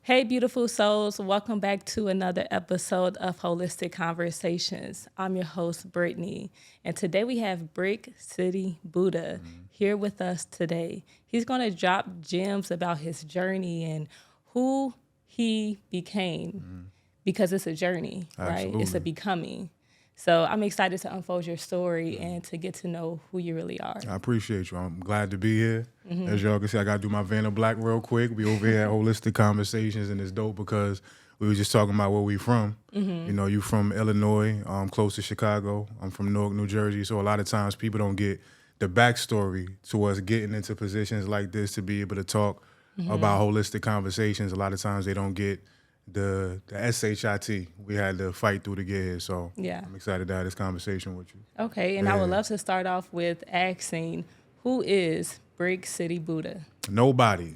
Hey, beautiful souls. Welcome back to another episode of Wholistic Conversations. I'm your host, Brittany, and today we have Brick Citi Buddha here with us today. He's going to drop gems about his journey and who he became because it's a journey, right? It's a becoming. So I'm excited to unfold your story and to get to know who you really are. I appreciate you. I'm glad to be here. As y'all can see, I got to do my Vanna Black real quick. We over here at Wholistic Conversations, and it's dope because we were just talking about where we from. You know, you from Illinois, close to Chicago. I'm from Newark, New Jersey. So a lot of times people don't get the backstory to us getting into positions like this to be able to talk about holistic conversations. A lot of times they don't get the SHIT we had to fight through to get here. So Yeah. I'm excited to have this conversation with you. Okay, and I would love to start off with asking, who is Brick Citi Buddha? Nobody.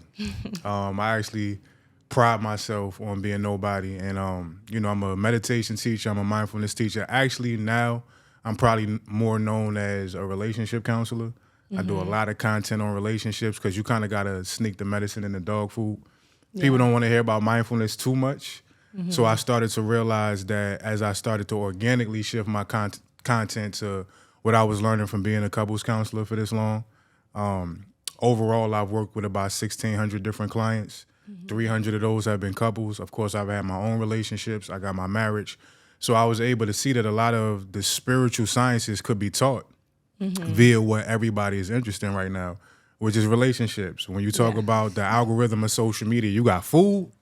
I actually pride myself on being nobody. And, you know, I'm a meditation teacher. I'm a mindfulness teacher. Actually, now I'm probably more known as a relationship counselor. I do a lot of content on relationships because you kind of got to sneak the medicine in the dog food. People don't want to hear about mindfulness too much. So I started to realize that as I started to organically shift my content to what I was learning from being a couples counselor for this long, overall, I've worked with about 1,600 different clients. 300 of those have been couples. Of course, I've had my own relationships. I got my marriage. So I was able to see that a lot of the spiritual sciences could be taught via what everybody is interested in right now, which is relationships. When you talk about the algorithm of social media, you got food,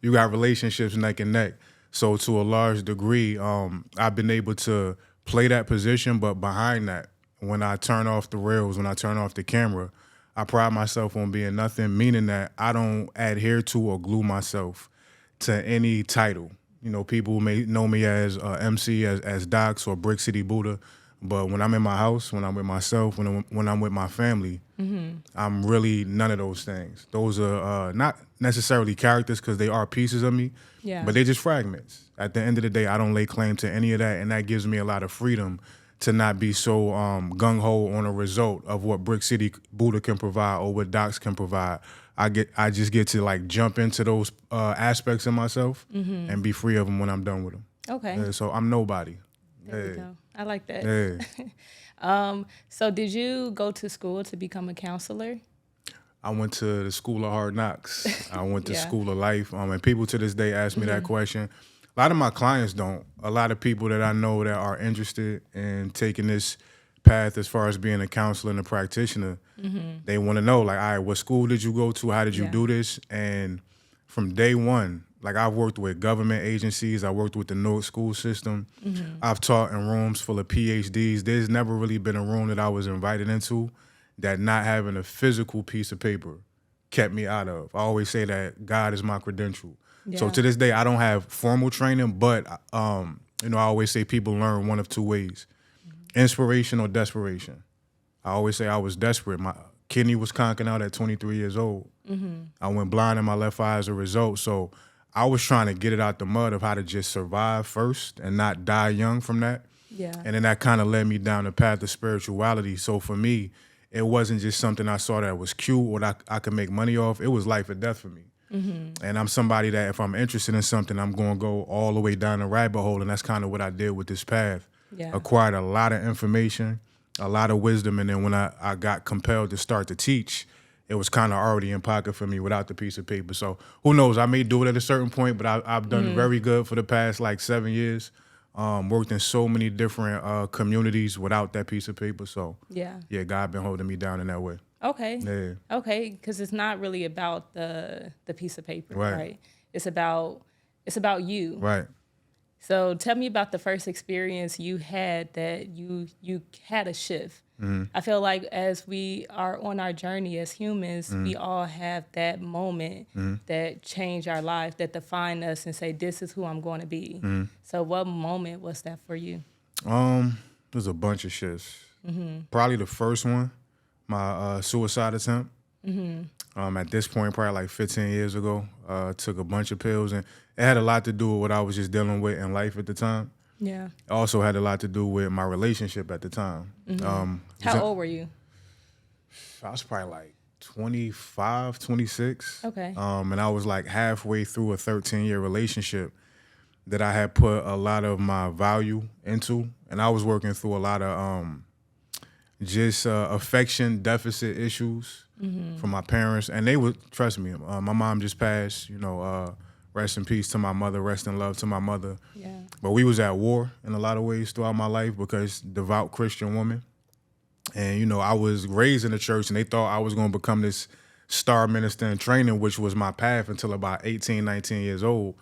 you got relationships neck and neck. So to a large degree, I've been able to play that position, but behind that, when I turn off the rails, when I turn off the camera, I pride myself on being nothing, meaning that I don't adhere to or glue myself to any title. You know, people may know me as MC, as Docs or Brick Citi Buddha, but when I'm in my house, when I'm with myself, when I'm with my family, I'm really none of those things. Those are not necessarily characters because they are pieces of me, but they're just fragments. At the end of the day, I don't lay claim to any of that, and that gives me a lot of freedom to not be so gung-ho on a result of what Brick Citi Buddha can provide or what Docs can provide. I just get to like jump into those aspects of myself and be free of them when I'm done with them. Okay. So I'm nobody. There we go. I like that. So did you go to school to become a counselor? I went to the School of Hard Knocks. I went to Yeah. School of Life. And people to this day ask me that question. A lot of my clients don't. A lot of people that I know that are interested in taking this path as far as being a counselor and a practitioner, they want to know, like, all right, what school did you go to? How did you do this? And from day one, like, I've worked with government agencies. I worked with the Newark school system. I've taught in rooms full of PhDs. There's never really been a room that I was invited into that not having a physical piece of paper kept me out of. I always say that God is my credential. So to this day, I don't have formal training, but you know, I always say people learn one of two ways: inspiration or desperation. I always say I was desperate. My kidney was conking out at 23 years old. I went blind in my left eye as a result. So I was trying to get it out the mud of how to just survive first and not die young from that. Yeah. And then that kind of led me down the path of spirituality. So for me, it wasn't just something I saw that was cute or that I could make money off. It was life or death for me. And I'm somebody that if I'm interested in something, I'm going to go all the way down the rabbit hole. And that's kind of what I did with this path. Yeah. Acquired a lot of information, a lot of wisdom. And then when I got compelled to start to teach, it was kind of already in pocket for me without the piece of paper. So who knows? I may do it at a certain point, but I've done very good for the past like 7 years. Worked in so many different communities without that piece of paper. So Yeah. God been holding me down in that way. Okay. Yeah. Okay, because it's not really about the piece of paper, Right. right? It's about you. Right. So tell me about the first experience you had that you had a shift. I feel like as we are on our journey as humans, we all have that moment that change our life, that define us and say, this is who I'm going to be. So what moment was that for you? There's a bunch of shifts. Probably the first one, my suicide attempt. At this point, probably like 15 years ago, took a bunch of pills, and it had a lot to do with what I was just dealing with in life at the time. Yeah. It also had a lot to do with my relationship at the time. How old were you? I was probably like 25, 26. Okay. And I was like halfway through a 13-year relationship that I had put a lot of my value into. And I was working through a lot of just affection deficit issues from my parents. And they would, trust me, my mom just passed, rest in peace to my mother, rest in love to my mother. Yeah. But we was at war in a lot of ways throughout my life because devout Christian woman. And, I was raised in the church and they thought I was going to become this star minister in training, which was my path until about 18, 19 years old.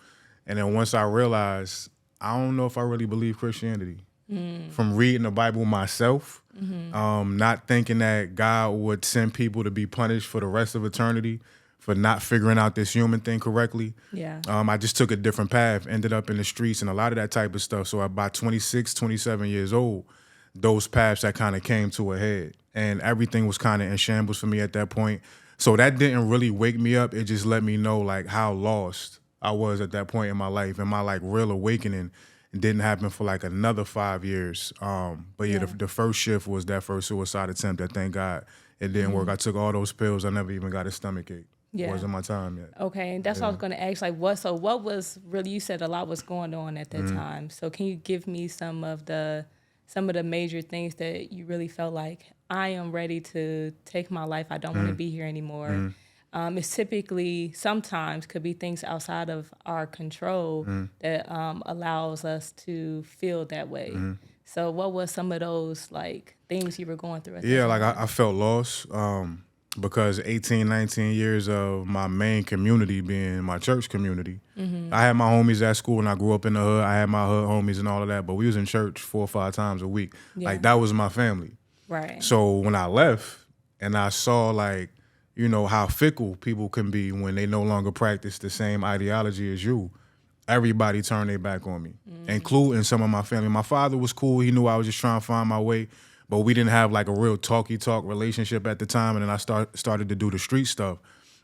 And then once I realized, I don't know if I really believe Christianity. From reading the Bible myself, not thinking that God would send people to be punished for the rest of eternity for not figuring out this human thing correctly. Yeah. I just took a different path, ended up in the streets and a lot of that type of stuff. So about 26, 27 years old, those paths that kind of came to a head and everything was kind of in shambles for me at that point. So that didn't really wake me up. It just let me know like how lost I was at that point in my life, and my like real awakening didn't happen for like another 5 years. But yeah, the first shift was that first suicide attempt that thank God it didn't work. I took all those pills. I never even got a stomach ache. Yeah. It wasn't my time yet. Okay, and that's what I was going to ask. Like, what was really? You said a lot was going on at that time. So, can you give me some of the major things that you really felt like I am ready to take my life? I don't want to be here anymore. It's typically sometimes could be things outside of our control that allows us to feel that way. So, what was some of those like things you were going through? At that time? Like I felt lost. Because 18, 19 years of my main community being my church community. I had my homies at school and I grew up in the hood. I had my hood homies and all of that, but we was in church 4 or 5 times a week. Yeah. Like that was my family. Right. So when I left and I saw like, how fickle people can be when they no longer practice the same ideology as you, everybody turned their back on me, including some of my family. My father was cool. He knew I was just trying to find my way. But we didn't have like a real talk relationship at the time. And then I started to do the street stuff.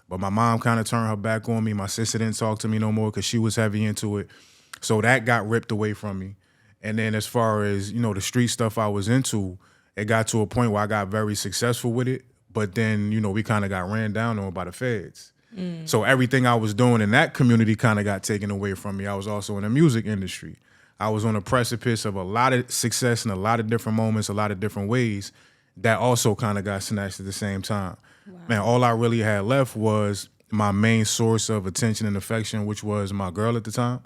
But my mom kind of turned her back on me. My sister didn't talk to me no more because she was heavy into it. So that got ripped away from me. And then as far as, the street stuff I was into, it got to a point where I got very successful with it. But then, we kind of got ran down on by the feds. So everything I was doing in that community kind of got taken away from me. I was also in the music industry. I was on the precipice of a lot of success in a lot of different moments, a lot of different ways that also kind of got snatched at the same time. Wow. Man, all I really had left was my main source of attention and affection, which was my girl at the time.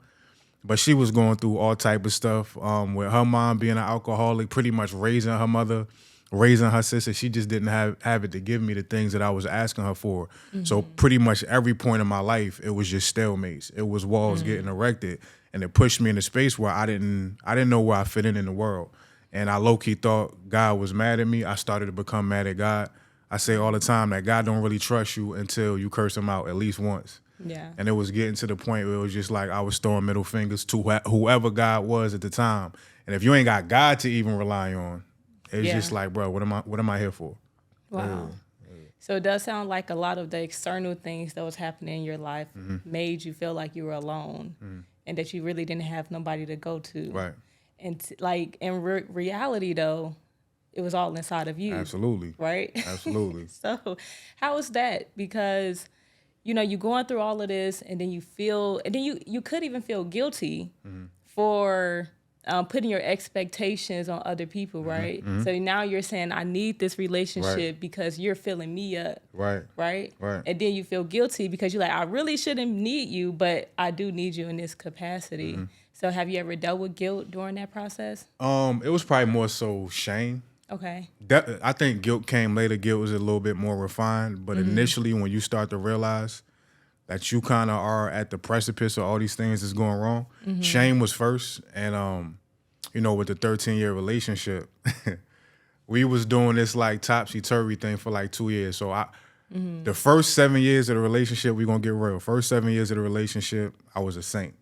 But she was going through all type of stuff with her mom being an alcoholic, pretty much raising her mother, raising her sister. She just didn't have it to give me the things that I was asking her for. So pretty much every point in my life, it was just stalemates. It was walls getting erected. And it pushed me in a space where I didn't know where I fit in the world. And I low-key thought God was mad at me. I started to become mad at God. I say all the time that God don't really trust you until you curse him out at least once. Yeah. And it was getting to the point where it was just like I was throwing middle fingers to whoever God was at the time. And if you ain't got God to even rely on, it's just like, bro, what am I here for? Wow. So it does sound like a lot of the external things that was happening in your life made you feel like you were alone. And that you really didn't have nobody to go to. Right. And like in reality, though, it was all inside of you. Absolutely. Right? Absolutely. So how is that? Because, you're going through all of this and then you feel, and then you could even feel guilty for putting your expectations on other people, right? So now you're saying, I need this relationship because you're filling me up. Right. And then you feel guilty because you're like, I really shouldn't need you, but I do need you in this capacity. So have you ever dealt with guilt during that process? It was probably more so shame. Okay. I think guilt came later. Guilt was a little bit more refined. But initially, when you start to realize that you kind of are at the precipice of all these things that's going wrong, shame was first. And, with the 13-year relationship, we was doing this like topsy-turvy thing for like 2 years. So the first 7 years of the relationship, we gonna get real. First 7 years of the relationship, I was a saint.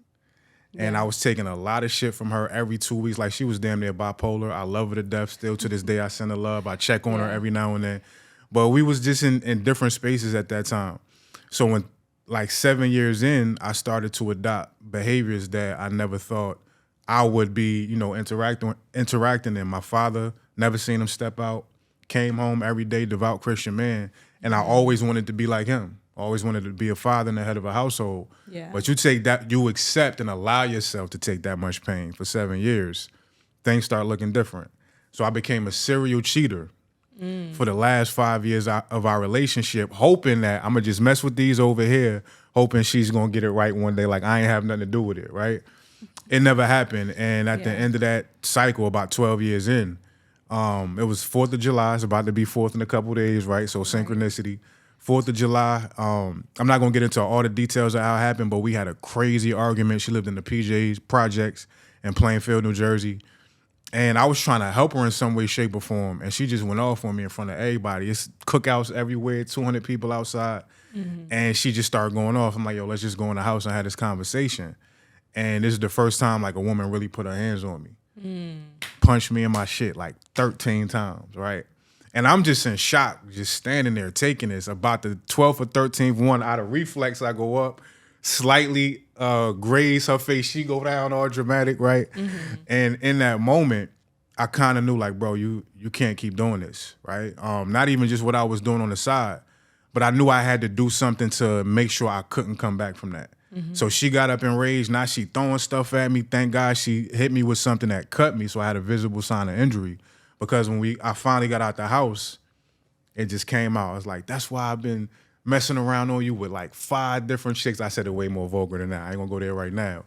And I was taking a lot of shit from her every 2 weeks. Like she was damn near bipolar. I love her to death. Still to this day, I send her love. I check on her every now and then. But we was just in different spaces at that time. So when like 7 years in, I started to adopt behaviors that I never thought I would be, interacting in. My father, never seen him step out, came home every day, devout Christian man. And I always wanted to be like him. Always wanted to be a father and the head of a household. Yeah. But you take that, you accept and allow yourself to take that much pain for 7 years, things start looking different. So I became a serial cheater for the last 5 years of our relationship, hoping that I'm going to just mess with these over here, hoping she's going to get it right one day. Like, I ain't have nothing to do with it, right? It never happened. And at the end of that cycle, about 12 years in, it was 4th of July. It's about to be 4th in a couple of days, right? So synchronicity. 4th of July. I'm not going to get into all the details of how it happened, but we had a crazy argument. She lived in the PJs projects in Plainfield, New Jersey. And I was trying to help her in some way, shape, or form. And she just went off on me in front of everybody. It's cookouts everywhere, 200 people outside. And she just started going off. I'm like, yo, let's just go in the house and have this conversation. And this is the first time like a woman really put her hands on me. Punched me in my shit like 13 times, right? And I'm just in shock, just standing there taking this. About the 12th or 13th one, out of reflex, I go up, slightly graze her face. She go down all dramatic, right? And in that moment, I kind of knew like, bro, you can't keep doing this, right? Not even just what I was doing on the side, but I knew I had to do something to make sure I couldn't come back from that. So she got up in rage. Now she throwing stuff at me. Thank God she hit me with something that cut me, so I had a visible sign of injury. Because when I finally got out the house, it just came out. I was like, that's why I've been messing around on you with like 5 different chicks. I said it way more vulgar than that. I ain't gonna go there right now.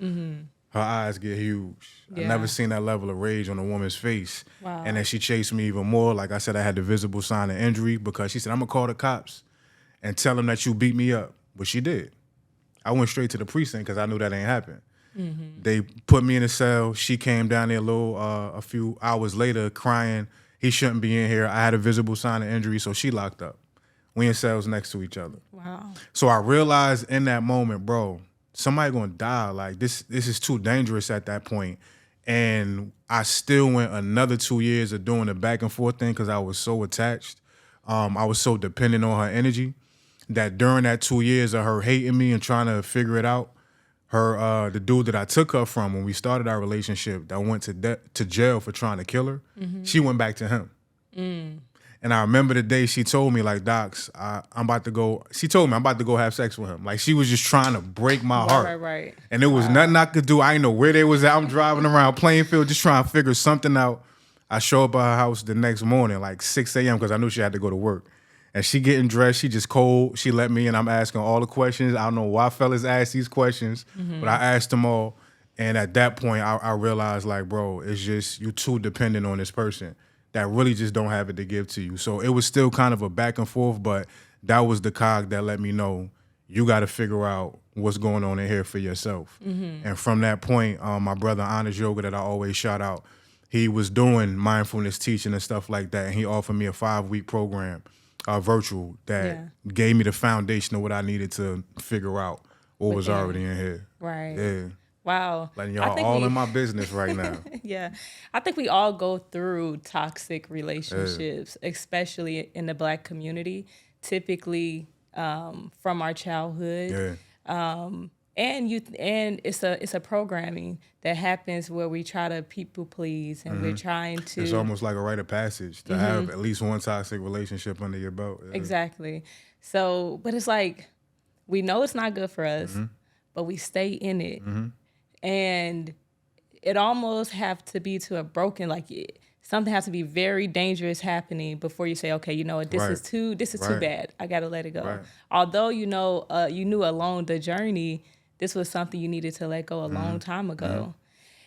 Her eyes get huge. I never seen that level of rage on a woman's face. Wow. And then she chased me even more. Like I said, I had the visible sign of injury because she said, I'm gonna call the cops and tell them that you beat me up. But she did. I went straight to the precinct because I knew that ain't happen. They put me in a cell. She came down there a few hours later crying, he shouldn't be in here. I had a visible sign of injury, so she locked up. We in cells next to each other. Wow. So I realized in that moment, bro, somebody gonna die. Like this is too dangerous at that point. And I still went another 2 years of doing the back and forth thing because I was so attached. I was so dependent on her energy that during that 2 years of her hating me and trying to figure it out, the dude that I took her from when we started our relationship that went to jail for trying to kill her, she went back to him. And I remember the day she told me, like, Docs, she told me I'm about to go have sex with him. Like, she was just trying to break my heart. Right. And there was nothing I could do. I didn't know where they was at. I'm driving around Plainfield just trying to figure something out. I show up at her house the next morning, like 6 a.m., because I knew she had to go to work. And she getting dressed, she just cold. She let me in, I'm asking all the questions. I don't know why fellas ask these questions, but I asked them all. And at that point, I realized, like, bro, it's just you too dependent on this person that really just don't have it to give to you. So it was still kind of a back and forth, but that was the cog that let me know you got to figure out what's going on in here for yourself. And from that point, my brother Honest Yoga that I always shout out, he was doing mindfulness teaching and stuff like that. And he offered me a 5-week program, virtual, that gave me the foundation of what I needed to figure out what was already in here. Right. Yeah. Wow. Letting y'all all in my business right now. Yeah. I think we all go through toxic relationships, especially in the Black community, typically from our childhood. And it's a programming that happens where we try to people please and we're trying to. It's almost like a rite of passage to have at least one toxic relationship under your belt. Yeah. Exactly. So, but it's like we know it's not good for us, but we stay in it. And it almost have to be to a broken, like something has to be very dangerous happening before you say, okay, you know what, this is too bad. I got to let it go. Right. Although, you knew along the journey, this was something you needed to let go a long time ago.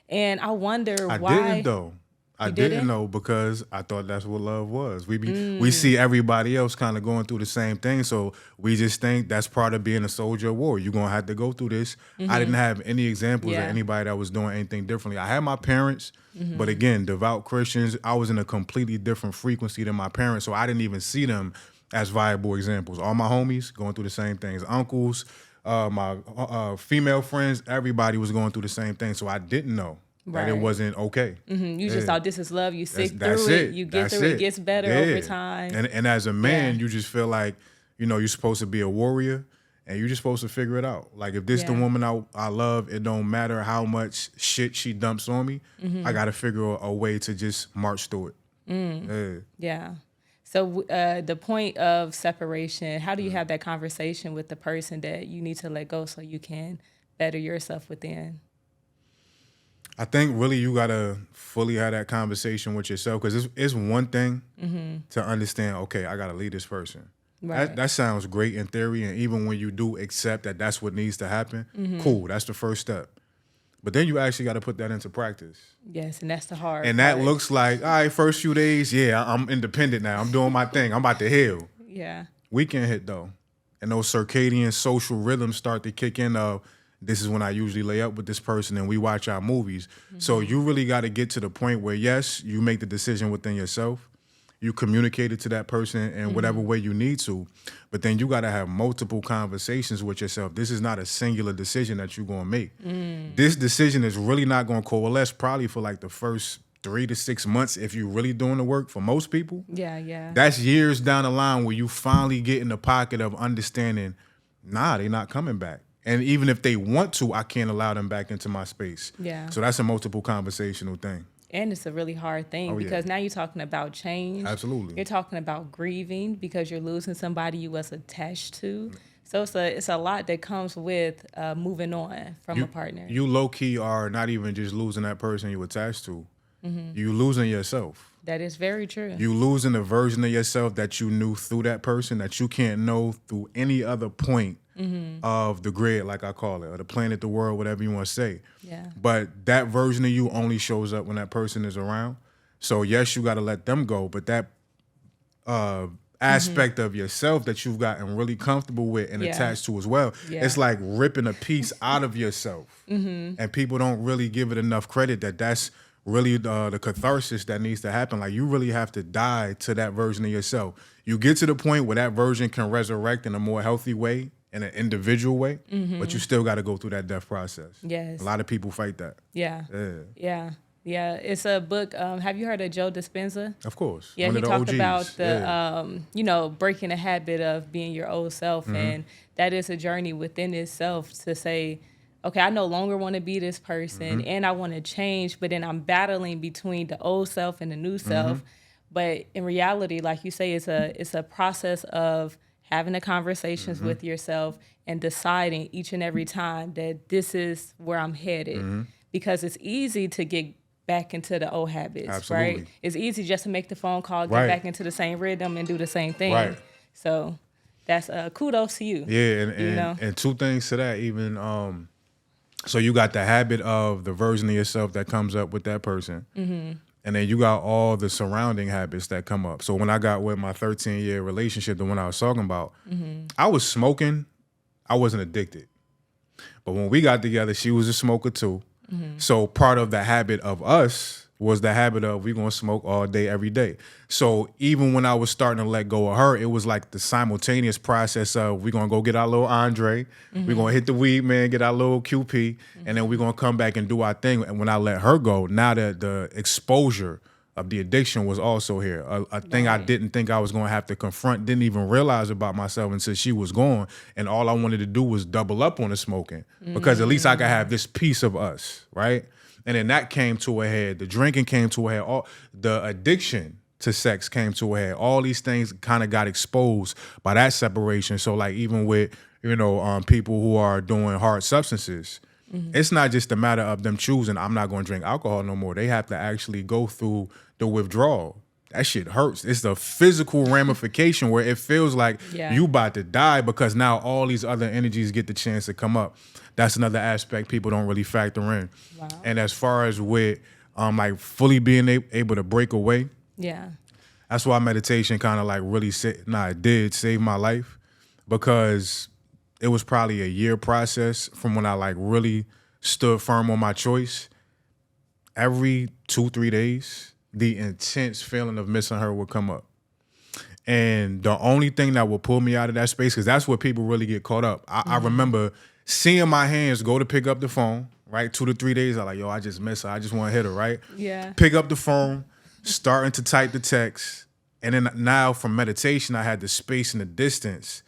And I wonder why. I didn't though. I didn't know because I thought that's what love was. We see everybody else kind of going through the same thing, so we just think that's part of being a soldier of war. You're gonna have to go through this. I didn't have any examples of anybody that was doing anything differently. I had my parents, but again, devout Christians. I was in a completely different frequency than my parents, so I didn't even see them as viable examples. All my homies going through the same things. Uncles, my female friends, everybody was going through the same thing, so I didn't know. That it wasn't okay. You just thought this is love. You sick through it. You get through it. It gets better over time. And as a man, you just feel like, you're supposed to be a warrior and you're just supposed to figure it out. Like if this the woman I love, it don't matter how much shit she dumps on me. I got to figure a way to just march through it. Yeah. So the point of separation, how do you have that conversation with the person that you need to let go so you can better yourself within? I think really you gotta fully have that conversation with yourself, because it's one thing to understand, okay, I gotta leave this person. Right. That sounds great in theory, and even when you do accept that that's what needs to happen, cool, that's the first step. But then you actually got to put that into practice. Yes, and that's the hard And part. that looks like, all right, first few days, yeah, I'm independent now. I'm doing my thing. I'm about to heal. Yeah. Weekend hit though. And those circadian social rhythms start to kick in of, this is when I usually lay up with this person and we watch our movies. So you really got to get to the point where, yes, you make the decision within yourself. You communicate it to that person in whatever way you need to. But then you got to have multiple conversations with yourself. This is not a singular decision that you're going to make. This decision is really not going to coalesce probably for like the first 3 to 6 months if you're really doing the work. For most people, Yeah. that's years down the line where you finally get in the pocket of understanding, nah, they're not coming back. And even if they want to, I can't allow them back into my space. Yeah. So that's a multiple conversational thing. And it's a really hard thing because now you're talking about change. Absolutely. You're talking about grieving because you're losing somebody you was attached to. So it's a lot that comes with moving on from a partner. You low-key are not even just losing that person you attached to. You losing yourself. That is very true. You losing the version of yourself that you knew through that person that you can't know through any other point of the grid, like I call it, or the planet, the world, whatever you want to say. Yeah. But that version of you only shows up when that person is around. So yes, you got to let them go, but that aspect of yourself that you've gotten really comfortable with and attached to as well, it's like ripping a piece out of yourself. And people don't really give it enough credit that's really the catharsis that needs to happen. Like, you really have to die to that version of yourself. You get to the point where that version can resurrect in a more healthy way, in an individual way, but you still got to go through that death process. Yes. A lot of people fight that. Yeah. It's a book. Have you heard of Joe Dispenza? Of course. Yeah, One he of the talked OGs. about the, breaking the habit of being your old self. And that is a journey within itself to say, okay, I no longer want to be this person and I want to change, but then I'm battling between the old self and the new self. But in reality, like you say, it's a process of having the conversations with yourself and deciding each and every time that this is where I'm headed. Because it's easy to get back into the old habits, right? It's easy just to make the phone call, get back into the same rhythm and do the same thing. Right. So that's kudos to you. Yeah, and two things to that, even so you got the habit of the version of yourself that comes up with that person. And then you got all the surrounding habits that come up. So when I got with my 13-year relationship, the one I was talking about, I was smoking. I wasn't addicted. But when we got together, she was a smoker too. So part of the habit of us was the habit of we gonna smoke all day, every day. So even when I was starting to let go of her, it was like the simultaneous process of we gonna go get our little Andre, we gonna hit the weed man, get our little QP, and then we gonna come back and do our thing. And when I let her go, now that the exposure of the addiction was also here, a thing I didn't think I was gonna have to confront, didn't even realize about myself until she was gone. And all I wanted to do was double up on the smoking because at least I could have this piece of us, right? And then that came to a head. The drinking came to a head. All the addiction to sex came to a head. All these things kind of got exposed by that separation. So like even with, people who are doing hard substances, it's not just a matter of them choosing, I'm not going to drink alcohol no more. They have to actually go through the withdrawal. That shit hurts. It's the physical ramification where it feels like you about to die because now all these other energies get the chance to come up. That's another aspect people don't really factor in. Wow. And as far as with like fully being able to break away, that's why meditation kind of like really it did save my life, because it was probably a year process from when I like really stood firm on my choice. Every 2-3 days, the intense feeling of missing her would come up. And the only thing that would pull me out of that space, because that's where people really get caught up. I remember seeing my hands go to pick up the phone, right? 2 to 3 days, I'm like, yo, I just miss her. I just want to hit her, right? Yeah. Pick up the phone, starting to type the text. And then now from meditation, I had the space and the distance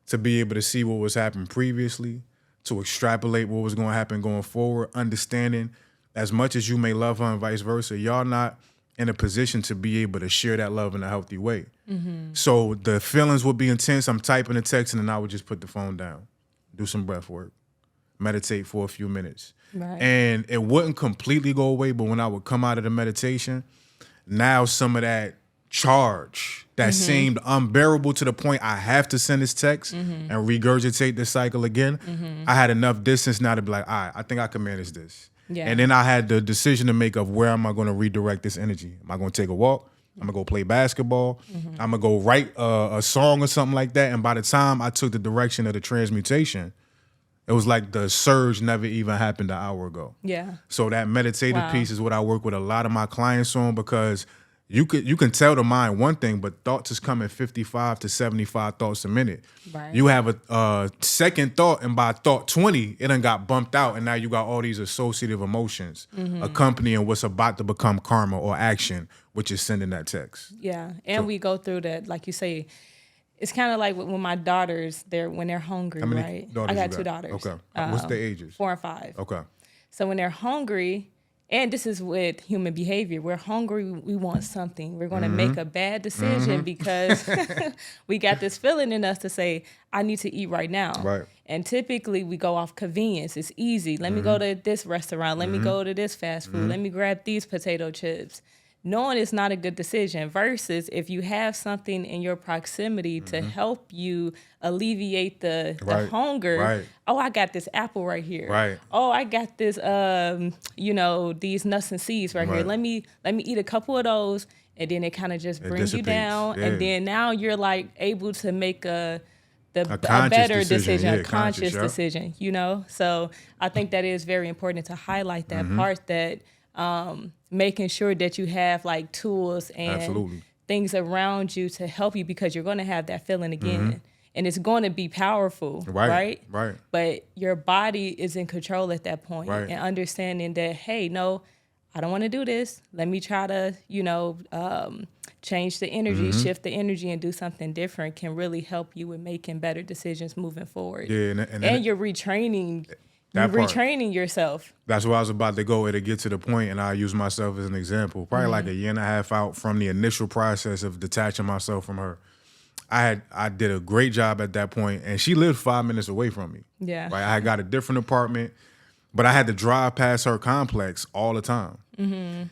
to be able to see what was happening previously, to extrapolate what was going to happen going forward, understanding as much as you may love her and vice versa, y'all not in a position to be able to share that love in a healthy way. So the feelings would be intense. I'm typing a text and then I would just put the phone down, do some breath work, meditate for a few minutes. Right. And it wouldn't completely go away, but when I would come out of the meditation, now some of that charge that seemed unbearable to the point I have to send this text and regurgitate this cycle again, I had enough distance now to be like, all right, I think I can manage this. Yeah. And then I had the decision to make of where am I going to redirect this energy? Am I going to take a walk? I'm going to go play basketball. I'm going to go write a song or something like that. And by the time I took the direction of the transmutation, it was like the surge never even happened an hour ago. Yeah. So that meditative piece is what I work with a lot of my clients on, because you can tell the mind one thing, but thoughts is coming 55 to 75 thoughts a minute. Right. You have a second thought, and by thought 20, it done got bumped out, and now you got all these associative emotions accompanying what's about to become karma or action, which is sending that text. Yeah. And we go through that, like you say, it's kind of like when my daughters, when they're hungry, How many right? daughters I got you 2 daughters. Okay. What's their ages? 4 and 5. Okay. So when they're hungry, and this is with human behavior, we're hungry, we want something. We're going to make a bad decision because we got this feeling in us to say, I need to eat right now. Right. And typically we go off convenience. It's easy. Let me go to this restaurant. Let me go to this fast food. Let me grab these potato chips. Knowing it's not a good decision versus if you have something in your proximity to help you alleviate the hunger. Right. Oh, I got this apple right here. Right. Oh, I got this, these nuts and seeds right here. Let me eat a couple of those, and then it kind of just brings you down. Yeah. And then now you're like able to make a conscious better decision. decision, Yeah, a conscious conscious, decision, So I think that is very important to highlight that part, that making sure that you have like tools and things around you to help you, because you're going to have that feeling again. And it's going to be powerful, right? But your body is in control at that point, and understanding that, hey, no, I don't want to do this. Let me try to, change the energy, shift the energy, and do something different can really help you with making better decisions moving forward. Yeah, and you're retraining. You're retraining yourself. That's where I was about to go to get to the point, and I use myself as an example. Probably like a year and a half out from the initial process of detaching myself from her. I did a great job at that point, and she lived 5 minutes away from me. Yeah. Right? I got a different apartment, but I had to drive past her complex all the time.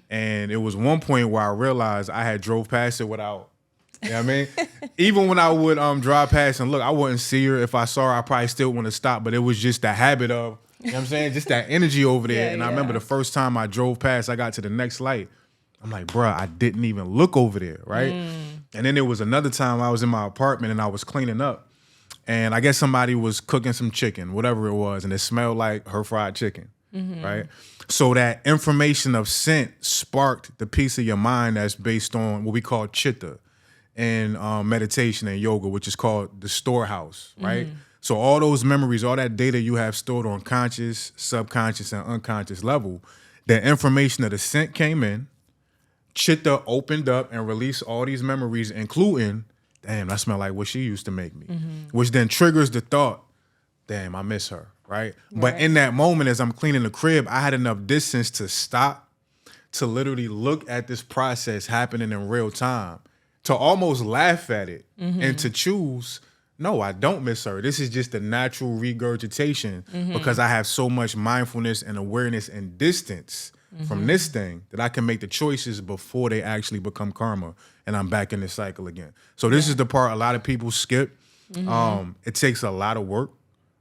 And it was one point where I realized I had drove past it without, you know what I mean? Even when I would drive past and look, I wouldn't see her. If I saw her, I probably still want to stop, but it was just the habit of, you know what I'm saying? Just that energy over there. I remember the first time I drove past, I got to the next light. I'm like, bruh, I didn't even look over there, right? And then there was another time I was in my apartment and I was cleaning up. And I guess somebody was cooking some chicken, whatever it was, and it smelled like her fried chicken, right? So that information of scent sparked the piece of your mind that's based on what we call chitta in meditation and yoga, which is called the storehouse, right? So all those memories, all that data you have stored on conscious, subconscious, and unconscious level, the information of the scent came in, chitta opened up and released all these memories, including, damn, that smell like what she used to make me, which then triggers the thought, damn, I miss her, right? But in that moment, as I'm cleaning the crib, I had enough distance to stop, to literally look at this process happening in real time, to almost laugh at it, and to choose, no, I don't miss her. This is just a natural regurgitation because I have so much mindfulness and awareness and distance from this thing that I can make the choices before they actually become karma and I'm back in this cycle again. So this is the part a lot of people skip. It takes a lot of work,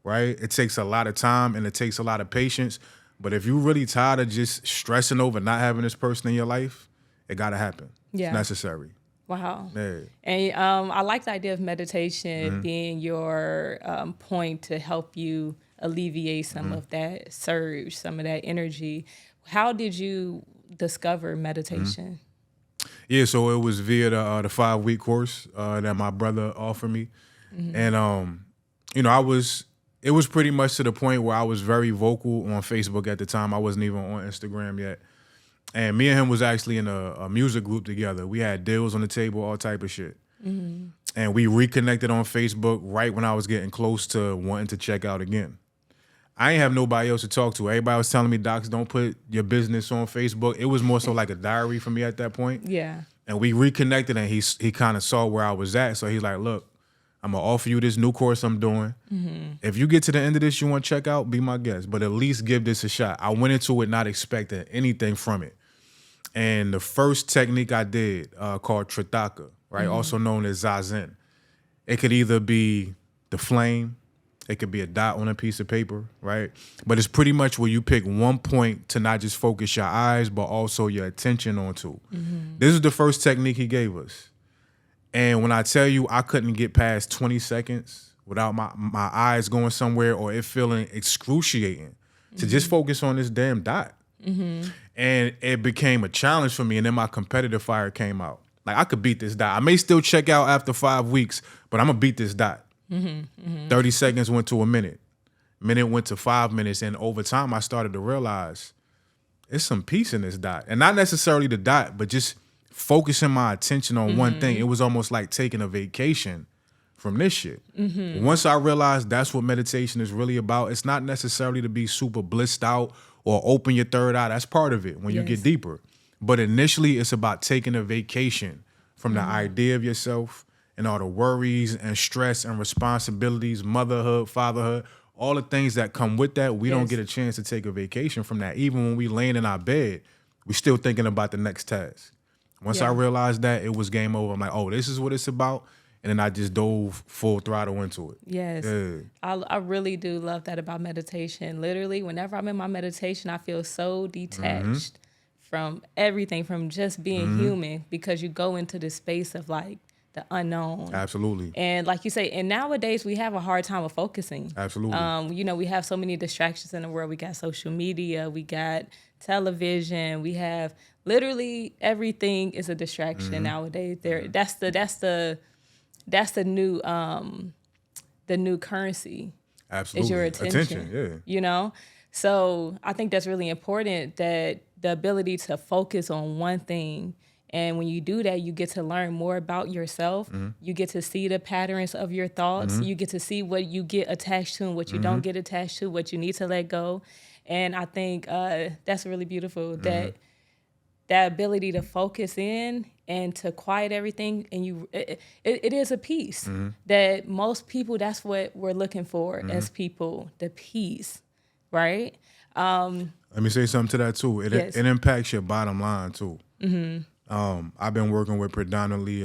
right? It takes a lot of time and it takes a lot of patience. But if you're really tired of just stressing over not having this person in your life, it got to happen. Yeah. It's necessary. Wow. Yeah. And I like the idea of meditation being your point to help you alleviate some of that surge, some of that energy. How did you discover meditation? Yeah, so it was via the 5-week course that my brother offered me. And, it was pretty much to the point where I was very vocal on Facebook at the time. I wasn't even on Instagram yet. And me and him was actually in a music group together. We had deals on the table, all type of shit. And we reconnected on Facebook right when I was getting close to wanting to check out again. I ain't have nobody else to talk to. Everybody was telling me, docs, don't put your business on Facebook. It was more so like a diary for me at that point. Yeah. And we reconnected, and he kind of saw where I was at. So he's like, look, I'm going to offer you this new course I'm doing. If you get to the end of this, you want to check out, be my guest. But at least give this a shot. I went into it not expecting anything from it. And the first technique I did called Tritaka, right, also known as Zazen. It could either be the flame, it could be a dot on a piece of paper, right? But it's pretty much where you pick one point to not just focus your eyes, but also your attention onto. This is the first technique he gave us. And when I tell you I couldn't get past 20 seconds without my eyes going somewhere or it feeling excruciating to just focus on this damn dot. And it became a challenge for me. And then my competitive fire came out. Like, I could beat this dot. I may still check out after 5 weeks, but I'm going to beat this dot. 30 seconds went to a minute. Minute went to 5 minutes. And over time, I started to realize there's some peace in this dot. And not necessarily the dot, but just focusing my attention on one thing. It was almost like taking a vacation from this shit. Once I realized that's what meditation is really about, it's not necessarily to be super blissed out or open your third eye. That's part of it when you get deeper. But initially, it's about taking a vacation from the idea of yourself and all the worries and stress and responsibilities, motherhood, fatherhood, all the things that come with that. We don't get a chance to take a vacation from that. Even when we laying in our bed, we're still thinking about the next task. Once I realized that, it was game over. I'm like, oh, this is what it's about. And then I just dove full throttle into it. Yes. Yeah. I really do love that about meditation. Literally, whenever I'm in my meditation, I feel so detached from everything, from just being human, because you go into this space of like the unknown. Absolutely. And like you say, and nowadays we have a hard time of focusing. Absolutely. You know, we have so many distractions in the world. We got social media, we got television, we have literally everything is a distraction nowadays. That's the new currency. Absolutely. Is your attention. Yeah. You know? So I think that's really important, that the ability to focus on one thing. And when you do that, you get to learn more about yourself. You get to see the patterns of your thoughts. You get to see what you get attached to and what you don't get attached to, what you need to let go. And I think that's really beautiful, that ability to focus in and to quiet everything. And it is a peace that most people, that's what we're looking for as people, the peace, right? Let me say something to that too. It impacts your bottom line too. I've been working with predominantly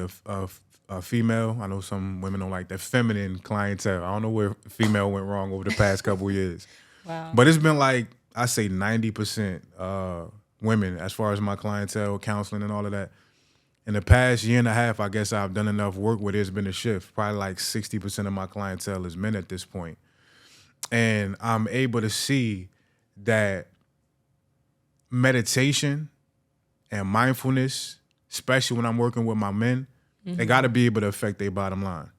a female. I know some women don't like that feminine clientele. I don't know where female went wrong over the past couple years. Wow. But it's been like, I say 90% women as far as my clientele, counseling and all of that. In the past year and a half, I guess I've done enough work where there's been a shift. Probably like 60% of my clientele is men at this point. And I'm able to see that meditation and mindfulness, especially when I'm working with my men, they got to be able to affect their bottom line.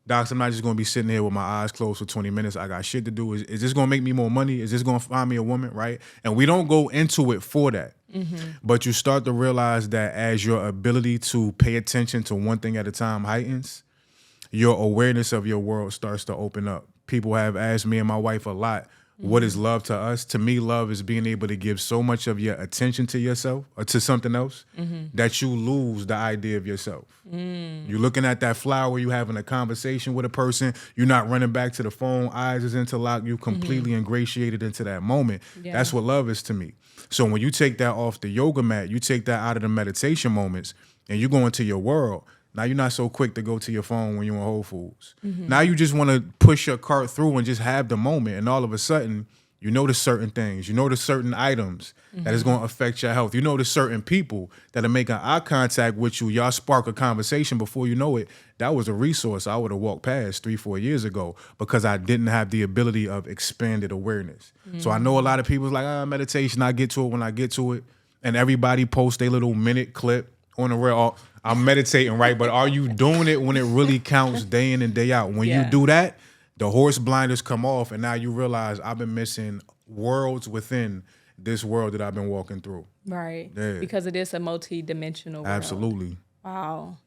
Docs, I'm not just going to be sitting here with my eyes closed for 20 minutes. I got shit to do. Is this going to make me more money? Is this going to find me a woman, right? And we don't go into it for that. But you start to realize that as your ability to pay attention to one thing at a time heightens, your awareness of your world starts to open up. People have asked me and my wife a lot, what is love to us? To me, love is being able to give so much of your attention to yourself or to something else that you lose the idea of yourself. You're looking at that flower, you having a conversation with a person, you're not running back to the phone, eyes is interlocked, you completely ingratiated into that moment. Yeah. That's what love is to me. So when you take that off the yoga mat, you take that out of the meditation moments and you go into your world, now you're not so quick to go to your phone when you're in Whole Foods. Now you just want to push your cart through and just have the moment. And all of a sudden, you notice certain things. You notice certain items that is going to affect your health. You notice certain people that are making eye contact with you. Y'all spark a conversation before you know it. That was a resource I would have walked past 3-4 years ago because I didn't have the ability of expanded awareness. So I know a lot of people's like, meditation, I get to it when I get to it. And everybody posts a little minute clip on the rail. I'm meditating, right? But are you doing it when it really counts day in and day out? When you do that, the horse blinders come off, and now you realize I've been missing worlds within this world that I've been walking through. Right. Yeah. Because it is a multi-dimensional world. Absolutely. Wow.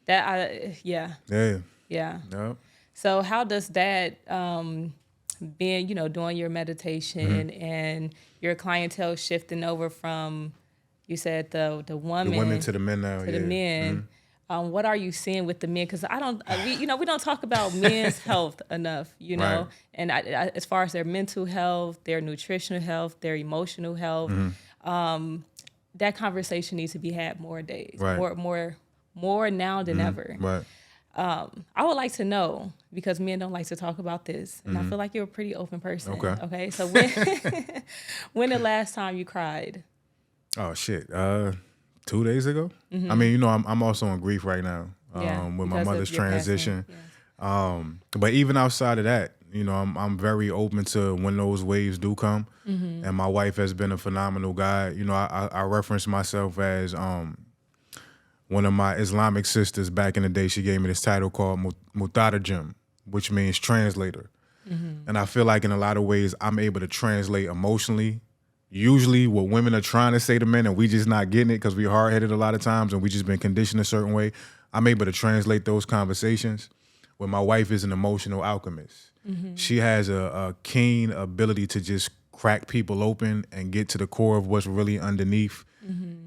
Yeah. Yeah. Yeah. Yep. So how does that being, doing your meditation and your clientele shifting over from, you said the woman, the women to the men now, to the men. What are you seeing with the men? Because I don't, we don't talk about men's health enough, Right. and as far as their mental health, their nutritional health, their emotional health, that conversation needs to be had more days, Right. more now than ever. Right. I would like to know, because men don't like to talk about this, and I feel like you're a pretty open person. Okay. So when the last time you cried? Oh shit. 2 days ago. I mean, I'm also in grief right now. With my because mother's of your transition. passing. But even outside of that, I'm very open to when those waves do come. And my wife has been a phenomenal guide. I reference myself as one of my Islamic sisters back in the day. She gave me this title called Mutarajim, which means translator. And I feel like in a lot of ways I'm able to translate emotionally usually what women are trying to say to men and we just not getting it because we're hard-headed a lot of times and we just been conditioned a certain way. I'm able to translate those conversations. Where my wife is an emotional alchemist. She has a keen ability to just crack people open and get to the core of what's really underneath.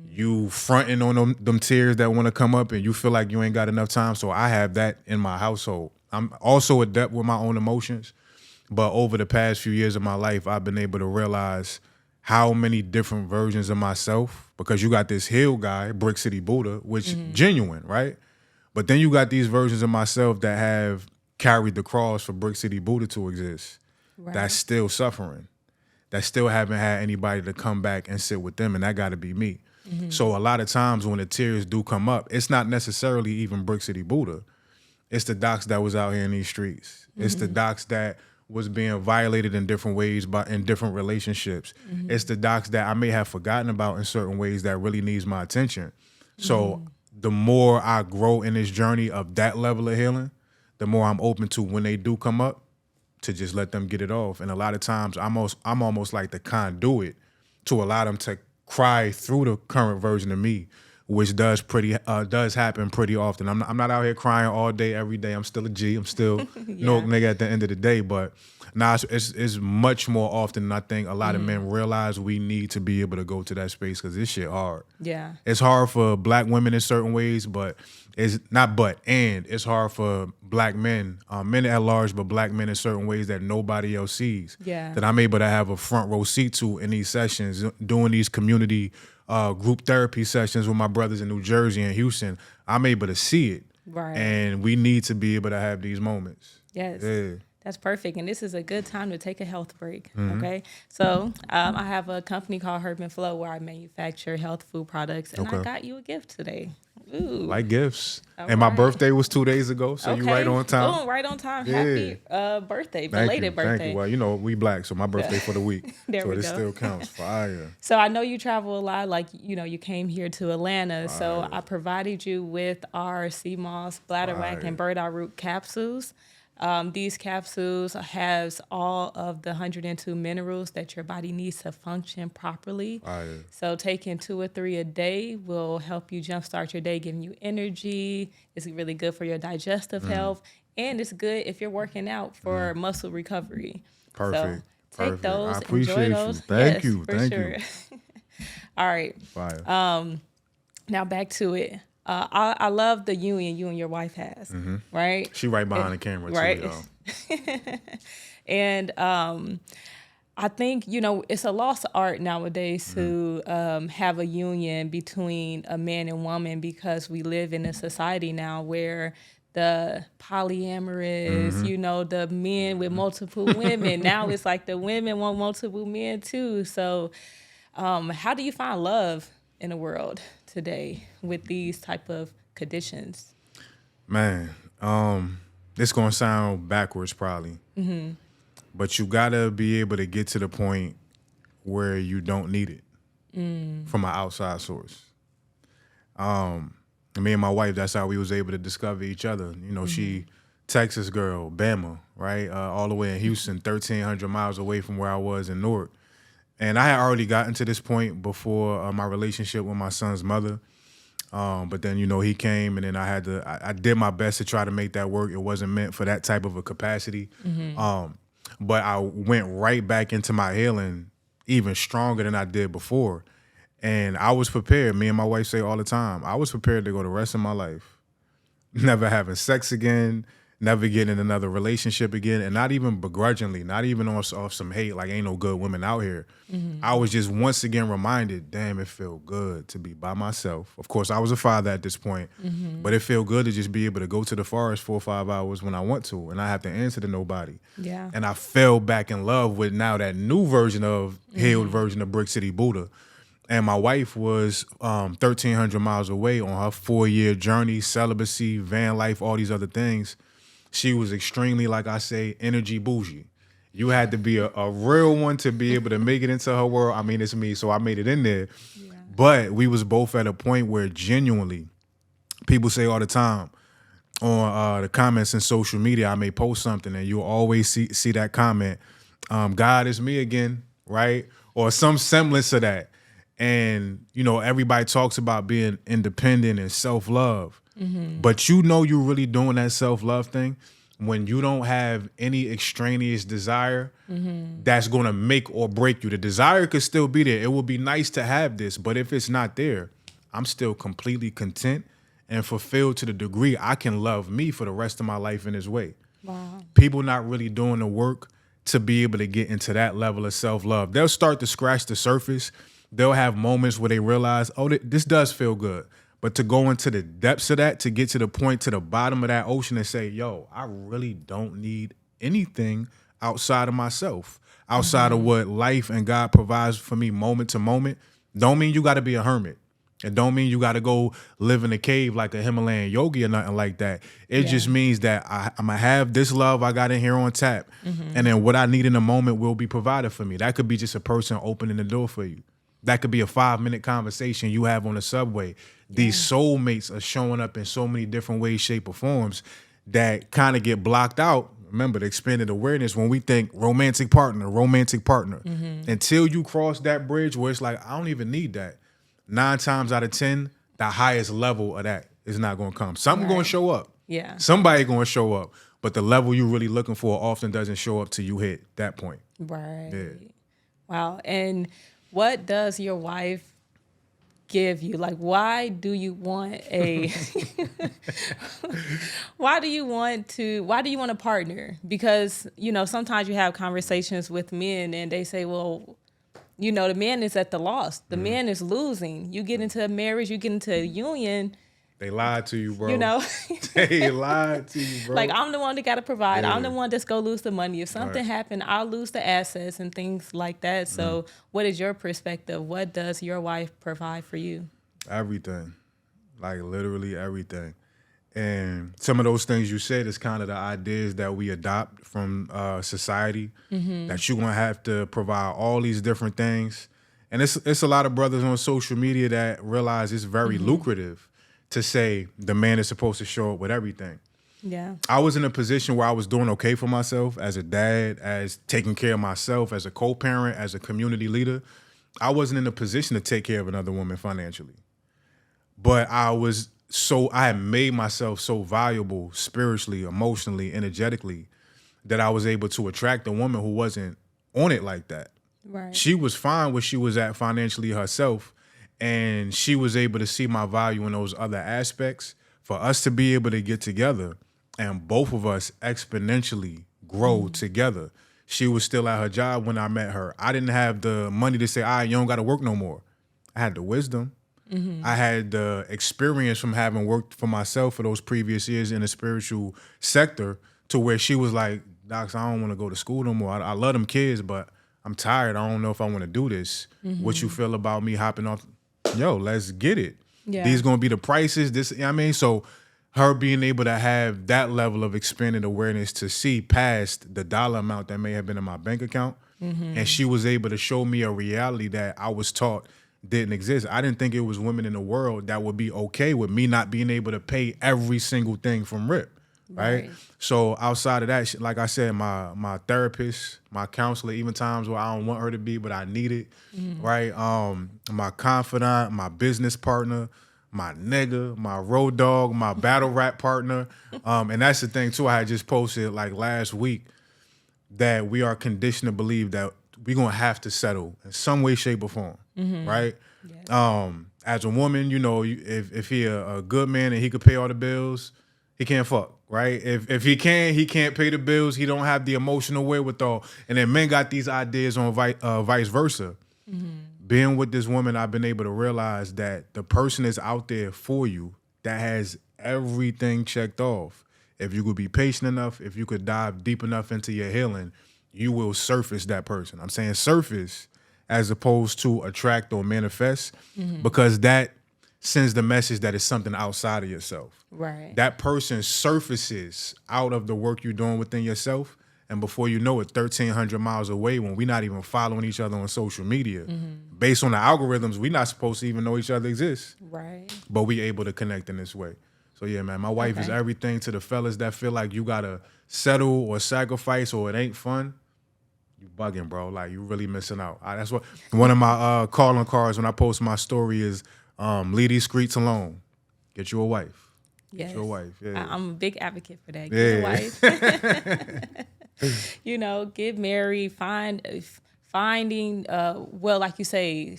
You fronting on them tears that want to come up and you feel like you ain't got enough time. So I have that in my household. I'm also adept with my own emotions. But over the past few years of my life, I've been able to realize how many different versions of myself, because you got this healed guy, Brick Citi Buddha, which genuine, right? But then you got these versions of myself that have carried the cross for Brick Citi Buddha to exist. Right. That's still suffering. That still haven't had anybody to come back and sit with them, and that got to be me. So a lot of times when the tears do come up, it's not necessarily even Brick Citi Buddha. It's the docs that was out here in these streets. It's the docs that was being violated in different ways in different relationships. It's the docs that I may have forgotten about in certain ways that really needs my attention. So the more I grow in this journey of that level of healing, the more I'm open to when they do come up to just let them get it off. And a lot of times I'm almost like the conduit to allow them to cry through the current version of me, which does happen pretty often. I'm not out here crying all day, every day. I'm still a G. I'm still no nigga at the end of the day. But now it's much more often than I think a lot of men realize we need to be able to go to that space because this shit hard. Yeah. It's hard for black women in certain ways, but it's hard for black men, men at large, but black men in certain ways that nobody else sees. Yeah. That I'm able to have a front row seat to in these sessions, doing these community group therapy sessions with my brothers in New Jersey and Houston. I'm able to see it. Right. And we need to be able to have these moments. Yes. Yeah. That's perfect. And this is a good time to take a health break. Okay. So I have a company called Herb and Flow where I manufacture health food products. And I got you a gift today. Ooh. Like gifts. All and my right. birthday was 2 days ago, so you right on time. Boom, right on time. Yeah. Happy birthday, belated birthday. Thank you. Well, we black, so my birthday for the week. There so we this go. still counts. Fire. So I know you travel a lot, like, you came here to Atlanta. So I provided you with our sea moss, bladderwrack, and burdock root capsules. These capsules has all of the 102 minerals that your body needs to function properly. So taking 2 or 3 a day will help you jumpstart your day, giving you energy. It's really good for your digestive health. And it's good if you're working out for muscle recovery. Perfect. So take those, I appreciate enjoy those. you. Thank Yes, you. for Thank sure. you. All right. Fire. Now back to it. I love the union you and your wife has, right? She right behind the camera, right. too, y'all. And I think, it's a lost art nowadays to have a union between a man and woman because we live in a society now where the polyamorous, the men with multiple women. Now it's like the women want multiple men too. So how do you find love in the world today with these type of conditions? Man, it's going to sound backwards probably. But you got to be able to get to the point where you don't need it from an outside source. Me and my wife, that's how we was able to discover each other. She Texas girl, Bama, right? All the way in Houston, 1,300 miles away from where I was in Newark. And I had already gotten to this point before my relationship with my son's mother. But then, he came and then I did my best to try to make that work. It wasn't meant for that type of a capacity. but I went right back into my healing even stronger than I did before. And I was prepared. Me and my wife say all the time, I was prepared to go the rest of my life never having sex again, never getting in another relationship again, and not even begrudgingly, not even off some hate, like ain't no good women out here. I was just once again reminded, damn, it felt good to be by myself. Of course, I was a father at this point, but it felt good to just be able to go to the forest 4 or 5 hours when I want to, and I have to answer to nobody. Yeah. And I fell back in love with now that new version of, healed version of Brick Citi Buddha. And my wife was 1,300 miles away on her 4-year journey, celibacy, van life, all these other things. She was extremely, like I say, energy bougie. You had to be a real one to be able to make it into her world. I mean, it's me, so I made it in there. Yeah. But we was both at a point where genuinely, people say all the time on the comments in social media, I may post something and you'll always see that comment, God, it's me again, right? Or some semblance of that. And, you know, everybody talks about being independent and self-love. But you know you're really doing that self-love thing when you don't have any extraneous desire that's going to make or break you. The desire could still be there. It would be nice to have this, but if it's not there, I'm still completely content and fulfilled to the degree I can love me for the rest of my life in this way. Wow. People not really doing the work to be able to get into that level of self-love. They'll start to scratch the surface. They'll have moments where they realize, oh, this does feel good. But to go into the depths of that, to get to the point, to the bottom of that ocean and say, yo, I really don't need anything outside of myself, outside of what life and God provides for me moment to moment, don't mean you got to be a hermit. It don't mean you got to go live in a cave like a Himalayan yogi or nothing like that. It just means that I'm going to have this love I got in here on tap. And then what I need in the moment will be provided for me. That could be just a person opening the door for you. That could be a 5-minute conversation you have on the subway. These soulmates are showing up in so many different ways, shape, or forms that kind of get blocked out. Remember, the expanded awareness when we think romantic partner. Until you cross that bridge where it's like, I don't even need that. 9 times out of 10, the highest level of that is not going to come. Something going to show up. Yeah. Somebody going to show up. But the level you're really looking for often doesn't show up till you hit that point. Right. Yeah. Wow. And what does your wife give you? Like, why do you want why do you want a partner? Because, you know, sometimes you have conversations with men and they say, well, you know, the man is at the loss. The man is losing. You get into a marriage, you get into a union. They lied to you, bro. You know? They lied to you, bro. Like, I'm the one that got to provide. Yeah. I'm the one that's going to lose the money. If something happened, I'll lose the assets and things like that. So what is your perspective? What does your wife provide for you? Everything. Like, literally everything. And some of those things you said is kind of the ideas that we adopt from society, that you're going to have to provide all these different things. And it's a lot of brothers on social media that realize it's very lucrative to say the man is supposed to show up with everything. Yeah. I was in a position where I was doing okay for myself as a dad, as taking care of myself, as a co-parent, as a community leader. I wasn't in a position to take care of another woman financially. But I had made myself so valuable spiritually, emotionally, energetically, that I was able to attract a woman who wasn't on it like that. Right. She was fine where she was at financially herself, and she was able to see my value in those other aspects. For us to be able to get together and both of us exponentially grow together. She was still at her job when I met her. I didn't have the money to say, all right, you don't got to work no more. I had the wisdom. I had the experience from having worked for myself for those previous years in the spiritual sector to where she was like, Docs, I don't want to go to school no more. I love them kids, but I'm tired. I don't know if I want to do this. What you feel about me hopping off? Yo, let's get it. Yeah. These going to be the prices. This, you know what I mean? So her being able to have that level of expanded awareness to see past the dollar amount that may have been in my bank account. And she was able to show me a reality that I was taught didn't exist. I didn't think it was women in the world that would be okay with me not being able to pay every single thing from rip. Right. So outside of that, like I said, my therapist, my counselor, even times where I don't want her to be, but I need it. Right. My confidant, my business partner, my nigga, my road dog, my battle rap partner. And that's the thing too. I had just posted like last week. that we are conditioned to believe that we're gonna have to settle in some way, shape, or form, right? Yes. As a woman, if he a good man and he could pay all the bills, he can't fuck, right? If he can't pay the bills, he don't have the emotional wherewithal. And then men got these ideas on vice versa. Being with this woman, I've been able to realize that the person is out there for you that has everything checked off. If you could be patient enough, if you could dive deep enough into your healing, you will surface that person. I'm saying surface as opposed to attract or manifest, because that sends the message that it's something outside of yourself. Right. That person surfaces out of the work you're doing within yourself, and before you know it, 1,300 miles away, when we're not even following each other on social media, based on the algorithms, we're not supposed to even know each other exists. Right. But we able to connect in this way. So yeah, man, my wife is everything to the fellas that feel like you gotta settle or sacrifice or it ain't fun. You bugging, bro. Like, you really missing out. That's what one of my calling cards when I post my story is leave these streets alone. Get you a wife. Yes. Get you a wife. Yeah. I'm a big advocate for that. Get a wife. Get married, finding, like you say,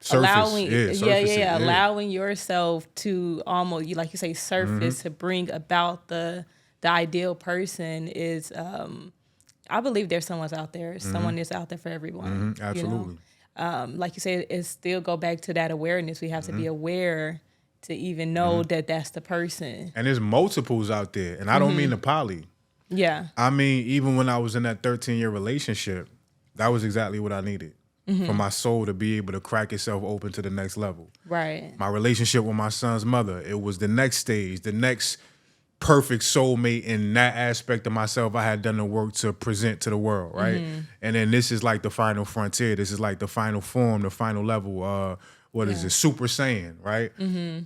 Surface. allowing yourself to almost, like you say, surface to bring about the ideal person is, I believe there's someone out there. Someone is out there for everyone. Absolutely. Like you said, it still go back to that awareness. We have to be aware to even know that that's the person. And there's multiples out there, and I don't mean the poly. Yeah. I mean, even when I was in that 13-year relationship, that was exactly what I needed for my soul to be able to crack itself open to the next level. Right. My relationship with my son's mother, it was the next stage, the next perfect soulmate in that aspect of myself I had done the work to present to the world, right? And then this is like the final frontier. This is like the final form, the final level. What is it? Super Saiyan, right?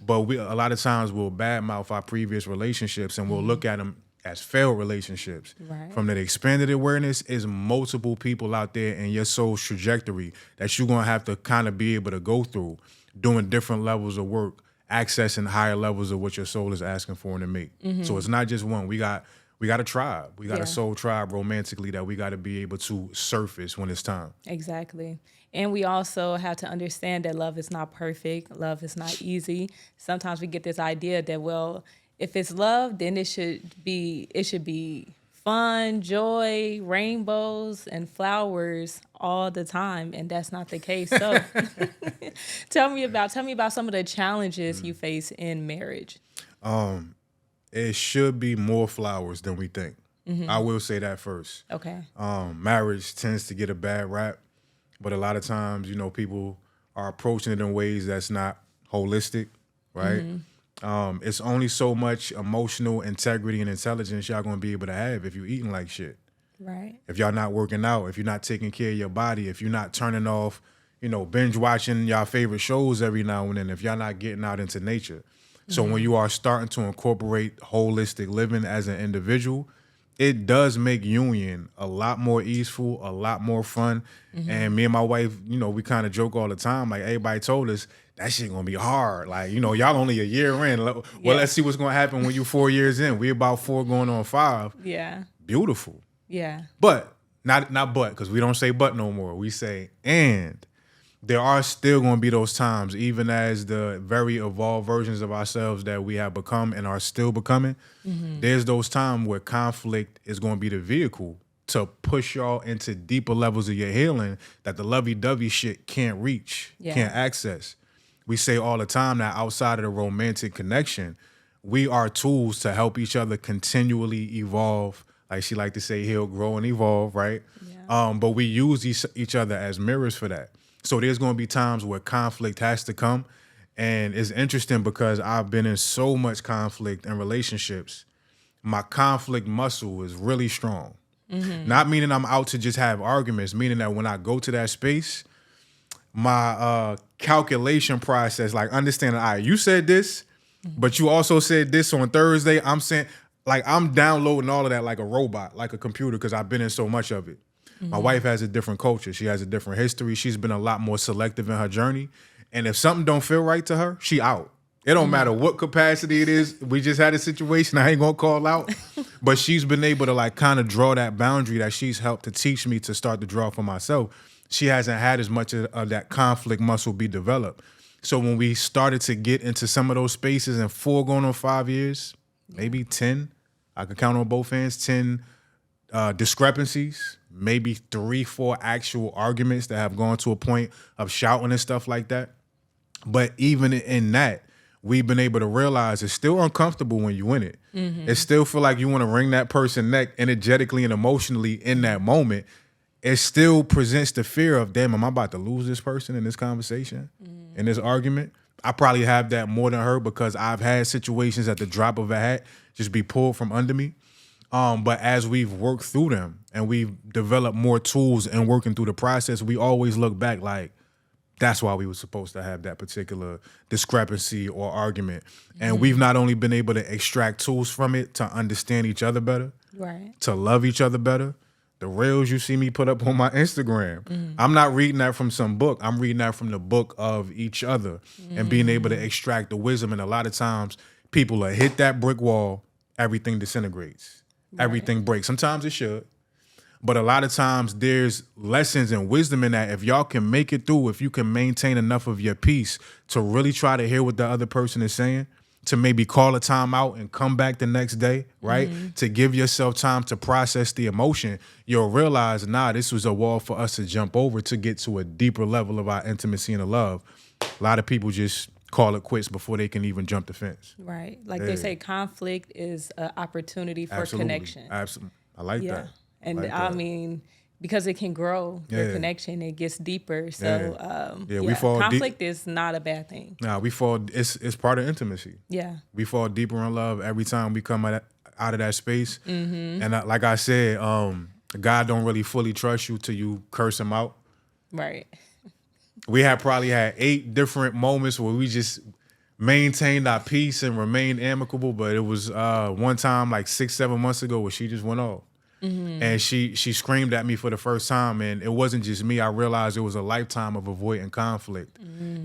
But a lot of times we'll badmouth our previous relationships and we'll look at them as failed relationships. Right. From that expanded awareness is multiple people out there in your soul's trajectory that you're going to have to kind of be able to go through, doing different levels of work, accessing higher levels of what your soul is asking for and to make. So it's not just one. We got a tribe. We got a soul tribe romantically that we got to be able to surface when it's time. Exactly. And we also have to understand that love is not perfect. Love is not easy. Sometimes we get this idea that, well, if it's love, then it should be fun, joy, rainbows, and flowers all the time, and that's not the case. So, tell me about some of the challenges you face in marriage. It should be more flowers than we think. I will say that first. Okay. Marriage tends to get a bad rap, but a lot of times, people are approaching it in ways that's not holistic, right? It's only so much emotional integrity and intelligence y'all gonna be able to have if you eating like shit. Right. If y'all not working out, if you're not taking care of your body, if you're not turning off, binge watching y'all favorite shows every now and then, if y'all not getting out into nature. So when you are starting to incorporate holistic living as an individual, it does make union a lot more easeful, a lot more fun. And me and my wife, we kind of joke all the time. Like, everybody told us that shit gonna be hard. Like, y'all only a year in. Well, let's see what's gonna happen when you 4 years in. We about 4 going on 5. Yeah. Beautiful. Yeah. But not but, because we don't say but no more. We say and. There are still going to be those times, even as the very evolved versions of ourselves that we have become and are still becoming, there's those times where conflict is going to be the vehicle to push y'all into deeper levels of your healing that the lovey-dovey shit can't reach, can't access. We say all the time that outside of the romantic connection, we are tools to help each other continually evolve. Like she like to say, heal, grow, and evolve, right? Yeah. But we use each other as mirrors for that. So there's going to be times where conflict has to come. And it's interesting because I've been in so much conflict in relationships. My conflict muscle is really strong. Not meaning I'm out to just have arguments, meaning that when I go to that space, my calculation process, like understanding, all right, you said this, but you also said this on Thursday. I'm saying, like, I'm downloading all of that like a robot, like a computer, because I've been in so much of it. My wife has a different culture. She has a different history. She's been a lot more selective in her journey. And if something don't feel right to her, she out. It don't matter what capacity it is. We just had a situation I ain't gonna call out, but she's been able to like kind of draw that boundary that she's helped to teach me to start to draw for myself. She hasn't had as much of that conflict muscle be developed. So when we started to get into some of those spaces in 4 going on 5 years, maybe 10, I could count on both hands, 10 discrepancies, maybe 3, 4 actual arguments that have gone to a point of shouting and stuff like that. But even in that, we've been able to realize it's still uncomfortable when you win it. It still feel like you want to wring that person's neck energetically and emotionally in that moment. It still presents the fear of, damn, am I about to lose this person in this conversation, in this argument? I probably have that more than her because I've had situations at the drop of a hat just be pulled from under me. But as we've worked through them and we've developed more tools and working through the process, we always look back like, that's why we were supposed to have that particular discrepancy or argument. And we've not only been able to extract tools from it to understand each other better, to love each other better. The reels you see me put up on my Instagram, I'm not reading that from some book. I'm reading that from the book of each other and being able to extract the wisdom. And a lot of times people will hit that brick wall, everything disintegrates. Everything breaks. Sometimes it should. But a lot of times there's lessons and wisdom in that. If y'all can make it through, if you can maintain enough of your peace to really try to hear what the other person is saying, to maybe call a time out and come back the next day, right? To give yourself time to process the emotion, you'll realize, this was a wall for us to jump over to get to a deeper level of our intimacy and love. A lot of people just call it quits before they can even jump the fence. Right. Like they say, conflict is an opportunity for connection. Absolutely. I like that. And I mean, because it can grow, the connection, it gets deeper. So we fall conflict is not a bad thing. We fall, it's part of intimacy. Yeah. We fall deeper in love every time we come out of that space. And like I said, God don't really fully trust you till you curse him out. Right. We probably had 8 different moments where we just maintained our peace and remained amicable, but it was one time like 6-7 months ago where she just went off. And she screamed at me for the first time, and it wasn't just me. I realized it was a lifetime of avoiding conflict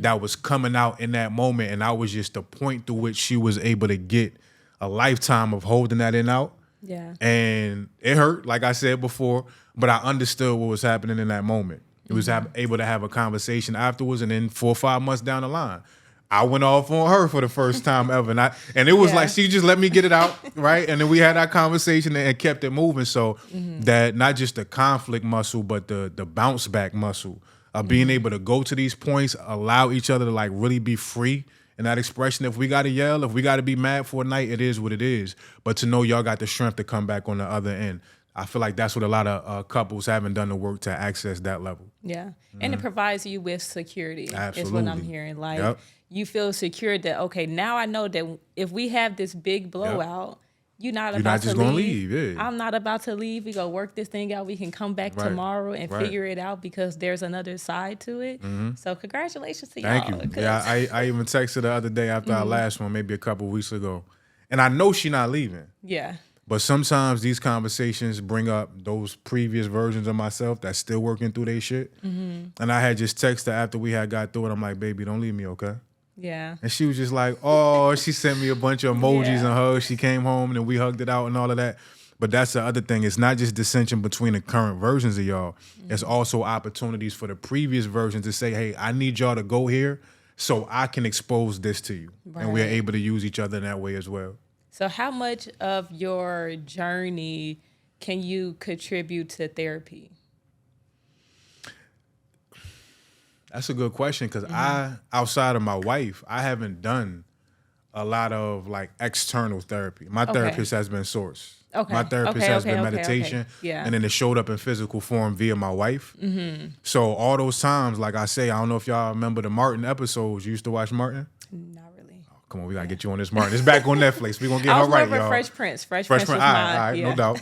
that was coming out in that moment, and I was just the point through which she was able to get a lifetime of holding that in out. Yeah. And it hurt, like I said before, but I understood what was happening in that moment. It was able to have a conversation afterwards, and then 4 or 5 months down the line, I went off on her for the first time ever. And it was like, she just let me get it out, right? And then we had our conversation and kept it moving. So that not just the conflict muscle, but the bounce back muscle of being able to go to these points, allow each other to like really be free in that expression. If we got to yell, if we got to be mad for a night, it is what it is. But to know y'all got the strength to come back on the other end. I feel like that's what a lot of couples haven't done the work to access that level. Yeah. And it provides you with security. Absolutely. Is what I'm hearing. Like, you feel secure that, okay, now I know that if we have this big blowout, you're not just going to leave. Yeah. I'm not about to leave. We go work this thing out. We can come back tomorrow and figure it out because there's another side to it. So congratulations to y'all. Thank you. Yeah, I even texted the other day after our last one, maybe a couple weeks ago. And I know she's not leaving. Yeah. But sometimes these conversations bring up those previous versions of myself that's still working through their shit. And I had just texted her after we had got through it. I'm like, baby, don't leave me, okay? Yeah. And she was just like, oh, she sent me a bunch of emojis and hugs. She came home and then we hugged it out and all of that. But that's the other thing. It's not just dissension between the current versions of y'all. It's also opportunities for the previous versions to say, hey, I need y'all to go here so I can expose this to you. And we're able to use each other in that way as well. So how much of your journey can you contribute to therapy? That's a good question because outside of my wife, I haven't done a lot of like external therapy. My therapist has been Source. My therapist has been meditation. Yeah. And then it showed up in physical form via my wife. So all those times, like I say, I don't know if y'all remember the Martin episodes. You used to watch Martin? Not really. Oh, come on, we got to get you on this Martin. It's back on Netflix. We're going to get her right, y'all. Fresh Prince. Fresh Prince was all right, no doubt.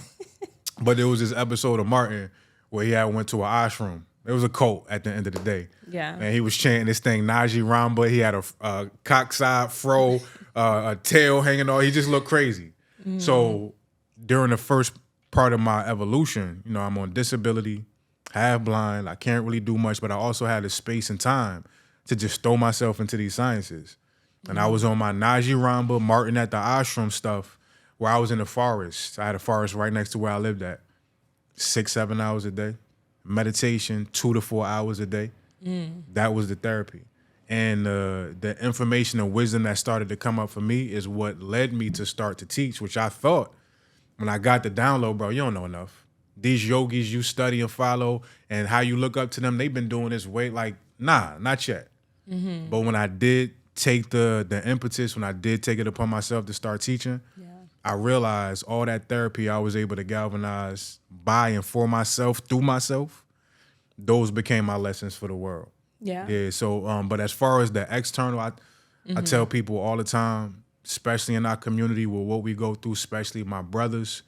But there was this episode of Martin where he went to an ashram. It was a cult at the end of the day. Yeah. And he was chanting this thing, Najee Ramba. He had a cockside fro, a tail hanging on. He just looked crazy. So during the first part of my evolution, you know, I'm on disability, half blind. I can't really do much, but I also had the space and time to just throw myself into these sciences. And I was on my Najee Ramba, Martin at the ashram stuff, where I was in the forest. I had a forest right next to where I lived at. 6-7 hours a day. Meditation, 2 to 4 hours a day. That was the therapy. And the information and wisdom that started to come up for me is what led me to start to teach, which I thought when I got the download, bro, you don't know enough. These yogis you study and follow and how you look up to them, they've been doing this way. Like, nah, not yet. But when I did take the impetus, when I did take it upon myself to start teaching, I realized all that therapy I was able to galvanize by and for myself, through myself, those became my lessons for the world. Yeah. So, but as far as the external, I tell people all the time, especially in our community with what we go through, especially my brothers,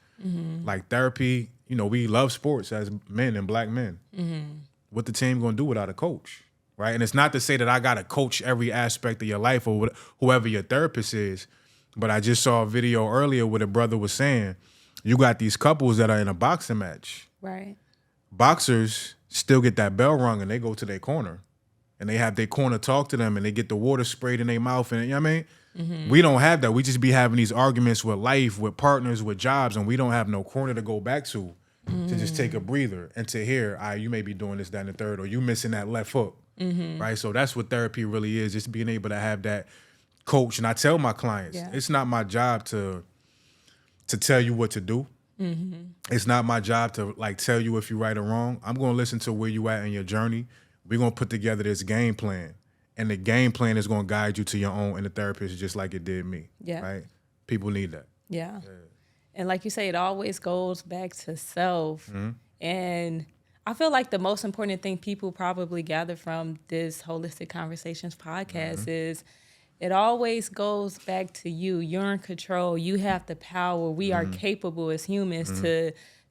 like therapy, you know, we love sports as men and black men. What the team gonna do without a coach, right? And it's not to say that I gotta coach every aspect of your life or whoever your therapist is, but I just saw a video earlier where the brother was saying, you got these couples that are in a boxing match. Right. Boxers still get that bell rung and they go to their corner. And they have their corner talk to them and they get the water sprayed in their mouth. And you know what I mean? We don't have that. We just be having these arguments with life, with partners, with jobs, and we don't have no corner to go back to just take a breather and to hear, you may be doing this, that, and the third, or you missing that left hook. Right? So that's what therapy really is, just being able to have that coach. And I tell my clients, it's not my job to tell you what to do. It's not my job to like tell you if you're right or wrong. I'm going to listen to where you at in your journey. We're going to put together this game plan. And the game plan is going to guide you to your own inner therapist just like it did me. Right? People need that. Yeah. And like you say, it always goes back to self. And I feel like the most important thing people probably gather from this Wholistic Conversations podcast is it always goes back to you. You're in control. You have the power. We are capable as humans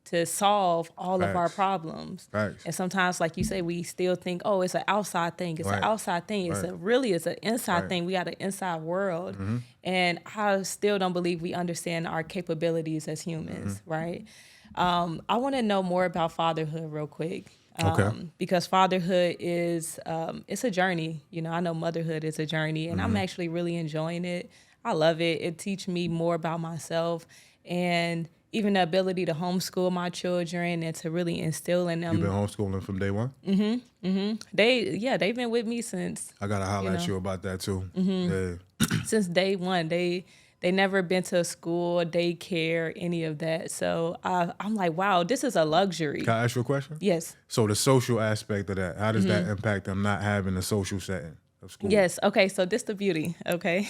to solve all of our problems. And sometimes, like you say, we still think, oh, it's an outside thing. It's an outside thing. It's it's an inside thing. We got an inside world. And I still don't believe we understand our capabilities as humans, right? I want to know more about fatherhood real quick. Because fatherhood is, it's a journey. You know, I know motherhood is a journey, and I'm actually really enjoying it. I love it. It teaches me more about myself and even the ability to homeschool my children and to really instill in them. You've been homeschooling from day one? They've been with me since. I got to holler at you about that too. Since day one. They never been to a school, daycare, any of that. So I'm like, wow, this is a luxury. Can I ask you a question? Yes. So the social aspect of that, how does that impact them not having a social setting of school? Yes. Okay. So this the beauty. Okay.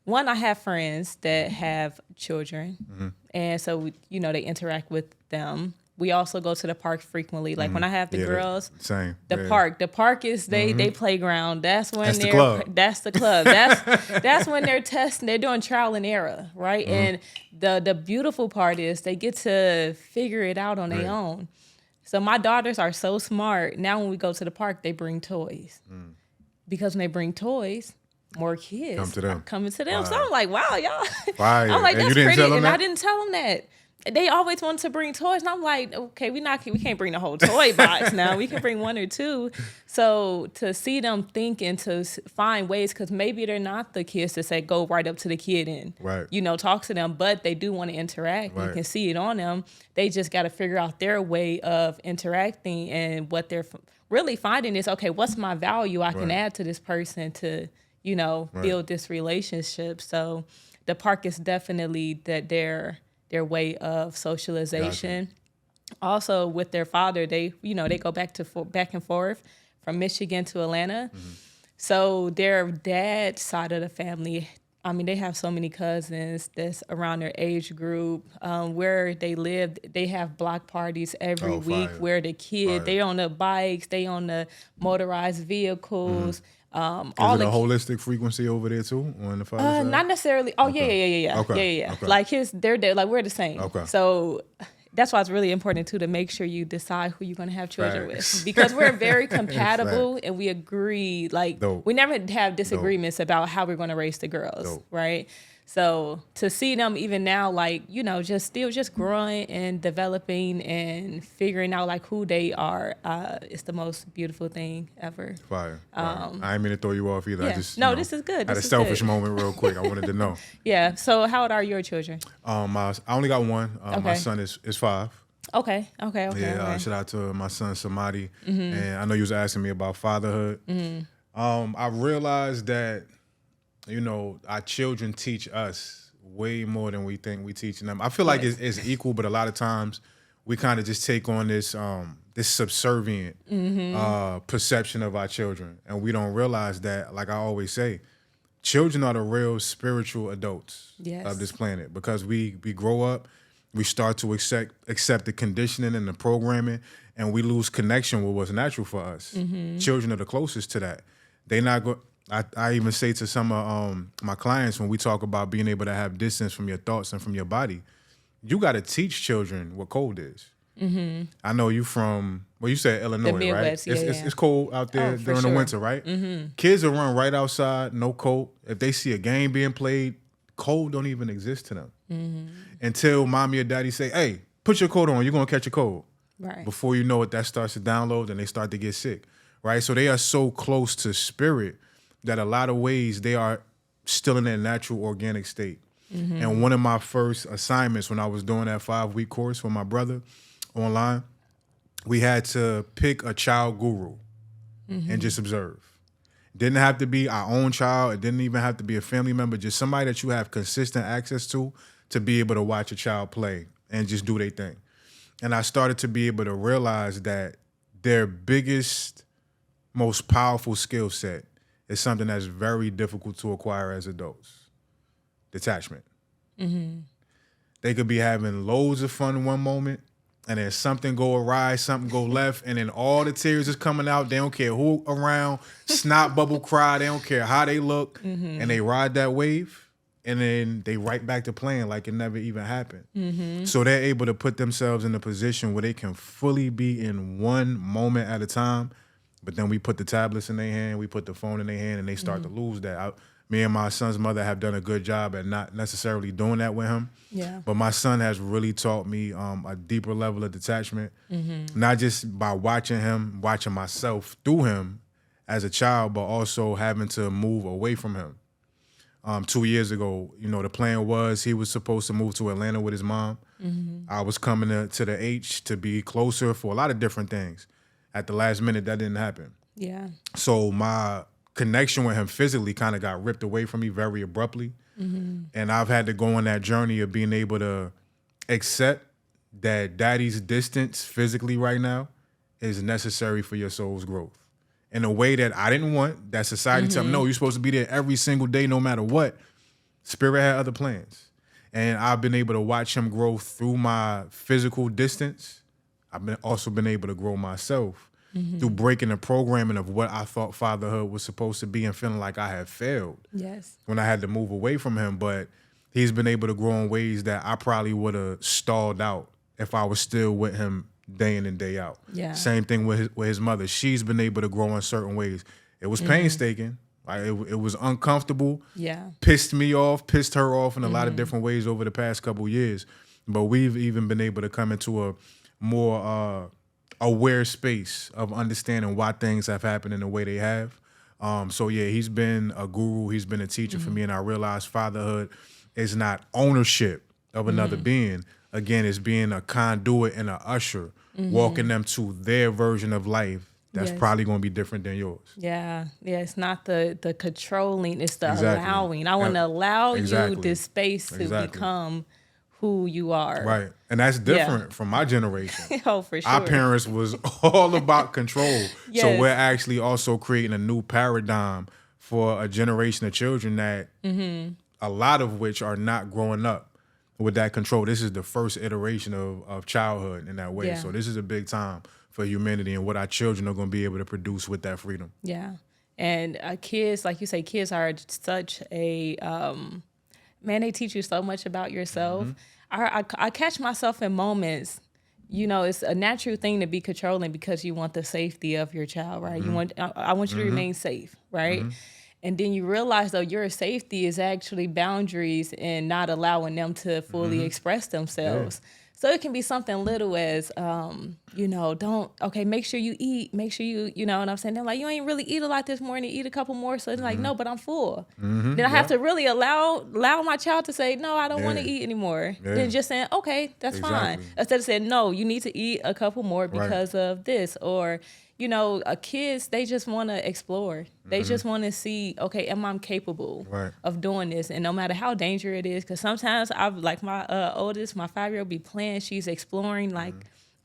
One, I have friends that have children. And so, you know, they interact with them. We also go to the park frequently. Like when I have the girls, the park is they playground. That's when the club. That's the club. That's when they're testing. They're doing trial and error, right? And the beautiful part is they get to figure it out on their own. So my daughters are so smart. Now when we go to the park, they bring toys because when they bring toys, more kids are coming to them. So I'm like, wow, y'all. I'm like, that's pretty. And I didn't tell them that. They always wanted to bring toys. And I'm like, okay, we can't bring the whole toy box now. We can bring one or two. So to see them think and to find ways, because maybe they're not the kids to say, go right up to the kid and, you know, talk to them, but they do want to interact. You can see it on them. They just got to figure out their way of interacting. And what they're really finding is, okay, what's my value I can add to this person to, you know, build this relationship. So the park is definitely their way of socialization. Also with their father, they go back and forth from Michigan to Atlanta. So their dad's side of the family, I mean, they have so many cousins that's around their age group. Where they live, they have block parties every week where the kid, they on the bikes, they on the motorized vehicles. Is it a holistic frequency over there too on the father side? Not necessarily. Oh, yeah. Okay. Like they're like we're the same. Okay. So that's why it's really important too to make sure you decide who you're going to have children with, because we're very compatible and we agree. Like we never have disagreements about how we're going to raise the girls, right? So to see them even now, like, just still just growing and developing and figuring out like who they are, it's the most beautiful thing ever. Fire. I didn't mean to throw you off either. Yeah. I just This is good. Had a selfish moment real quick. I wanted to know. Yeah. So how old are your children? I only got one. My son is 5. Okay. Yeah. Shout out to my son Samadi. And I know you was asking me about fatherhood. I realized that, our children teach us way more than we think we teaching them. I feel like it's equal, but a lot of times we kind of just take on this this subservient perception of our children, and we don't realize that, like I always say, children are the real spiritual adults of this planet, because we grow up, we start to accept the conditioning and the programming, and we lose connection with what's natural for us. Children are the closest to that. They not go. I even say to some of my clients, when we talk about being able to have distance from your thoughts and from your body, you got to teach children what cold is. I know you from, you said Illinois, Midwest, right? It's cold out there during the winter, right? Kids will run right outside, no coat. If they see a game being played, cold don't even exist to them. Until mommy or daddy say, hey, put your coat on, you're going to catch a cold. Right. Before you know it, that starts to download and they start to get sick, right? So they are so close to spirit that a lot of ways they are still in their natural organic state. And one of my first assignments when I was doing that 5-week course with my brother online, we had to pick a child guru and just observe. Didn't have to be our own child. It didn't even have to be a family member, just somebody that you have consistent access to be able to watch a child play and just do their thing. And I started to be able to realize that their biggest, most powerful skill set is something that's very difficult to acquire as adults. Detachment. They could be having loads of fun one moment, and then something go awry, something go left, and then all the tears is coming out. They don't care who around, snot bubble cry, they don't care how they look, and they ride that wave, and then they right back to playing like it never even happened. So they're able to put themselves in a position where they can fully be in one moment at a time. But then we put the tablets in their hand, we put the phone in their hand, and they start to lose that. Me and my son's mother have done a good job at not necessarily doing that with him. Yeah. But my son has really taught me a deeper level of detachment, not just by watching him, watching myself through him as a child, but also having to move away from him. 2 years ago, the plan was he was supposed to move to Atlanta with his mom. I was coming to the H to be closer for a lot of different things. At the last minute, that didn't happen. Yeah. So my connection with him physically kind of got ripped away from me very abruptly. And I've had to go on that journey of being able to accept that daddy's distance physically right now is necessary for your soul's growth. In a way that I didn't want, that society told me, no, you're supposed to be there every single day, no matter what. Spirit had other plans. And I've been able to watch him grow through my physical distance. I've also been able to grow myself through breaking the programming of what I thought fatherhood was supposed to be and feeling like I had failed when I had to move away from him. But he's been able to grow in ways that I probably would have stalled out if I was still with him day in and day out. Yeah. Same thing with his mother. She's been able to grow in certain ways. It was painstaking. Like it was uncomfortable. Yeah. Pissed me off, pissed her off in a lot of different ways over the past couple years. But we've even been able to come into a more aware space of understanding why things have happened in the way they have. So yeah, he's been a guru, he's been a teacher for me, and I realized fatherhood is not ownership of another being. Again, it's being a conduit and an usher, walking them to their version of life that's probably going to be different than yours. Yeah. It's not the controlling, it's the allowing. I want to allow you this space to become who you are. Right. And that's different from my generation. Oh, for sure. Our parents was all about control. Yes. So we're actually also creating a new paradigm for a generation of children that a lot of which are not growing up with that control. This is the first iteration of childhood in that way. Yeah. So this is a big time for humanity and what our children are going to be able to produce with that freedom. Yeah. And kids, like you say, kids are such a, man, they teach you so much about yourself. I catch myself in moments, it's a natural thing to be controlling because you want the safety of your child, right? I want you to remain safe, right? And then you realize, though, your safety is actually boundaries and not allowing them to fully express themselves. So it can be something little as, make sure you eat. Make sure you know what I'm saying? They're like, you ain't really eat a lot this morning. Eat a couple more. So it's like, no, but I'm full. Then I have to really allow my child to say, no, I don't want to eat anymore. Then just saying, okay, that's fine. Instead of saying, no, you need to eat a couple more because of this. Or, kids, they just want to explore. They just want to see, okay, am I capable of doing this? And no matter how dangerous it is, because sometimes I've, like my oldest, my 5-year-old be playing, she's exploring, like,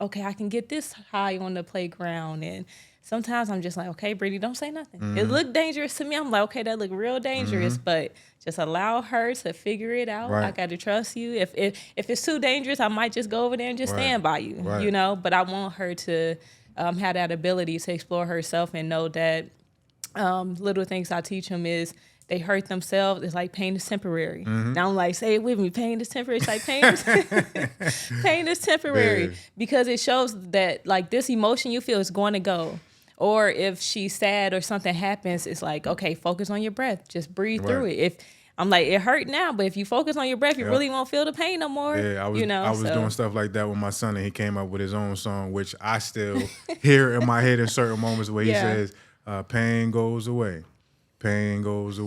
okay, I can get this high on the playground. And sometimes I'm just like, okay, Brittany, don't say nothing. It looked dangerous to me. I'm like, okay, that look real dangerous, but just allow her to figure it out. I got to trust you. If it's too dangerous, I might just go over there and just stand by you, but I want her to have that ability to explore herself and know that little things I teach them is they hurt themselves. It's like pain is temporary. Now I'm like, say it with me. Pain is temporary. It's like pain is temporary because it shows that like this emotion you feel is going to go. Or if she's sad or something happens, it's like, okay, focus on your breath. Just breathe through it. If I'm like, it hurt now, but if you focus on your breath, you really won't feel the pain no more. Yeah, I was doing stuff like that with my son, and he came up with his own song, which I still hear in my head in certain moments where he says, pain goes away, because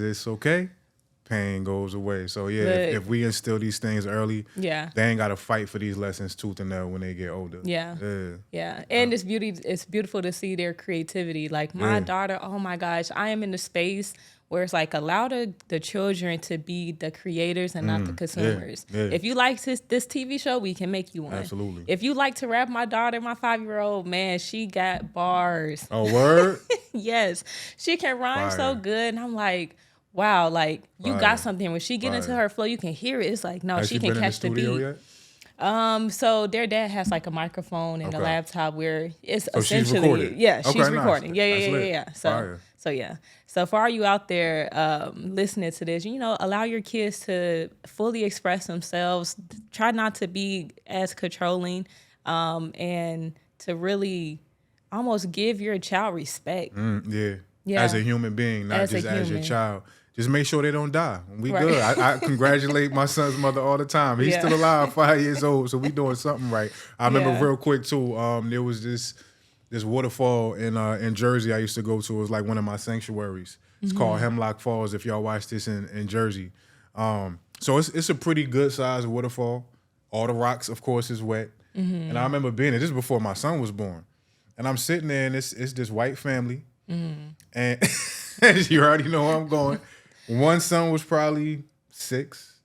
it's okay. Pain goes away. So if we instill these things early, they ain't got to fight for these lessons tooth and nail when they get older. Yeah. And it's beautiful to see their creativity. Like my daughter, oh my gosh, I am in the space where it's like allow the children to be the creators and not the consumers. If you like this TV show, we can make you one. Absolutely. If you like to rap, my daughter, my 5-year-old, man, she got bars. Oh, word? Yes. She can rhyme so good. And I'm like, wow, like you got something. When she get into her flow, you can hear it. It's like, no, she can catch the beat. Yet? So their dad has like a microphone and a laptop where it's essentially, she's recording. Nice. So for all you out there listening to this, allow your kids to fully express themselves. Try not to be as controlling, and to really almost give your child respect. As a human being, not just as your child. Just make sure they don't die. We good. I congratulate my son's mother all the time. He's still alive, 5 years old, so we doing something right. I remember real quick too. There was this waterfall in Jersey I used to go to. It was like one of my sanctuaries. It's called Hemlock Falls. If y'all watch this in Jersey, so it's a pretty good sized waterfall. All the rocks, of course, is wet. And I remember being there. This is before my son was born, and I'm sitting there, and it's this white family, and you already know where I'm going. One son was probably 6.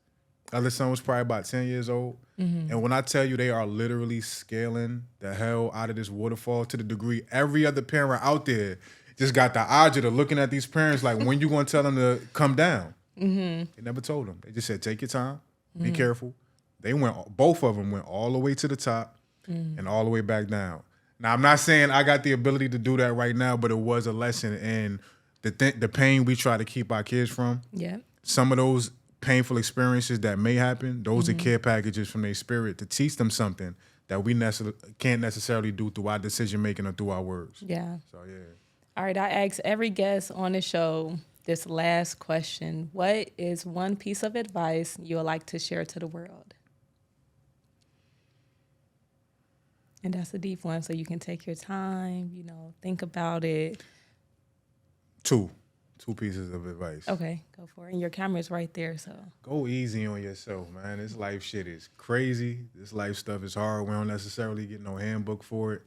Other son was probably about 10 years old. And when I tell you they are literally scaling the hell out of this waterfall to the degree every other parent out there just got the agita looking at these parents like, when you going to tell them to come down? They never told them. They just said, take your time, be careful. Both of them went all the way to the top and all the way back down. Now, I'm not saying I got the ability to do that right now, but it was a lesson in the pain we try to keep our kids from. Some of those painful experiences that may happen, those are care packages from their spirit to teach them something that we can't necessarily do through our decision making or through our words. All right, I ask every guest on the show this last question. What is one piece of advice you would like to share to the world? And that's a deep one, so you can take your time, think about it. Two pieces of advice. Okay, go for it. And your camera's right there, so. Go easy on yourself, man. This life shit is crazy. This life stuff is hard. We don't necessarily get no handbook for it.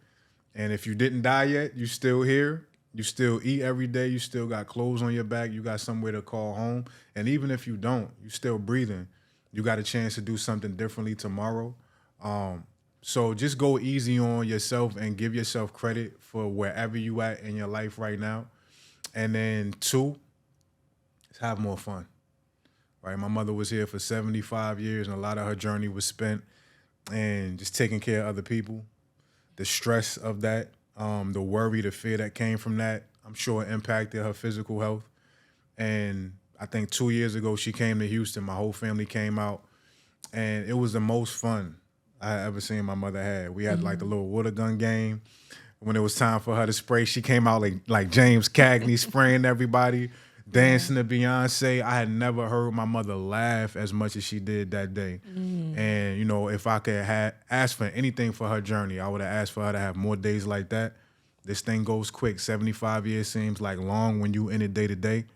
And if you didn't die yet, you still here. You still eat every day. You still got clothes on your back. You got somewhere to call home. And even if you don't, you still breathing. You got a chance to do something differently tomorrow. So just go easy on yourself and give yourself credit for wherever you at in your life right now. And then 2, is have more fun. Right? My mother was here for 75 years, and a lot of her journey was spent and just taking care of other people. The stress of that, the worry, the fear that came from that, I'm sure it impacted her physical health. And I think 2 years ago, she came to Houston. My whole family came out, and it was the most fun I ever seen my mother had. We had like the little water gun game. when it was time for her to spray, she came out like James Cagney spraying everybody, dancing to Beyonce. I had never heard my mother laugh as much as she did that day. And, you know, if I could have asked for anything for her journey, I would have asked for her to have more days like that. This thing goes quick. 75 years seems like long when you in it day to day.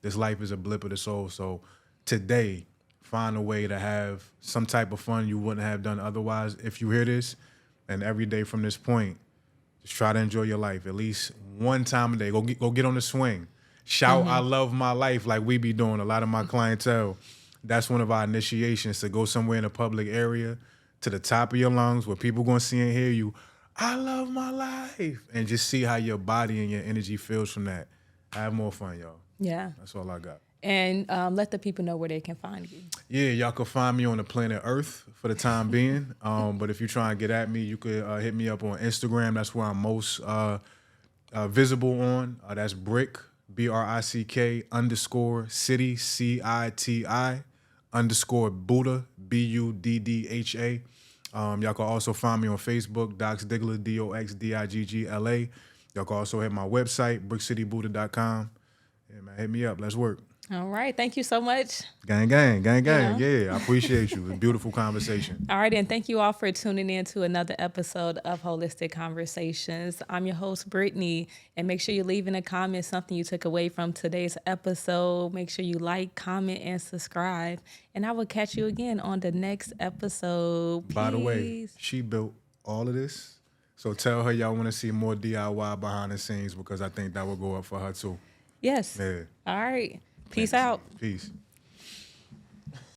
This life is a blip of the soul. So today, find a way to have some type of fun you wouldn't have done otherwise. If you hear this, and every day from this point, just try to enjoy your life at least one time a day. Go get on the swing. Shout, I love my life, like we be doing. A lot of my clientele, that's one of our initiations, to go somewhere in a public area to the top of your lungs where people going to see and hear you, I love my life, and just see how your body and your energy feels from that. Have more fun, y'all. Yeah. That's all I got. And let the people know where they can find you. Yeah, y'all can find me on the planet Earth for the time being. But if you're trying to get at me, you could hit me up on Instagram. That's where I'm most visible on. That's Brick, BRICK _ Citi, CITI _ Buddha, BUDDHA. Y'all can also find me on Facebook, Dox Diggler, DOXDIGGLA. Y'all can also hit my website, brickcitibuddha.com. Yeah, man, hit me up. Let's work. All right. Thank you so much. Gang, gang, gang, gang. Yeah. Yeah, I appreciate you. A beautiful conversation. All right. And thank you all for tuning in to another episode of Wholistic Conversations. I'm your host, Brittany. And make sure you leave in a comment something you took away from today's episode. Make sure you like, comment, and subscribe. And I will catch you again on the next episode. Peace. By the way, she built all of this. So tell her y'all want to see more DIY behind the scenes, because I think that will go up for her too. Yes. Yeah. All right. Peace Thanks. out. Peace.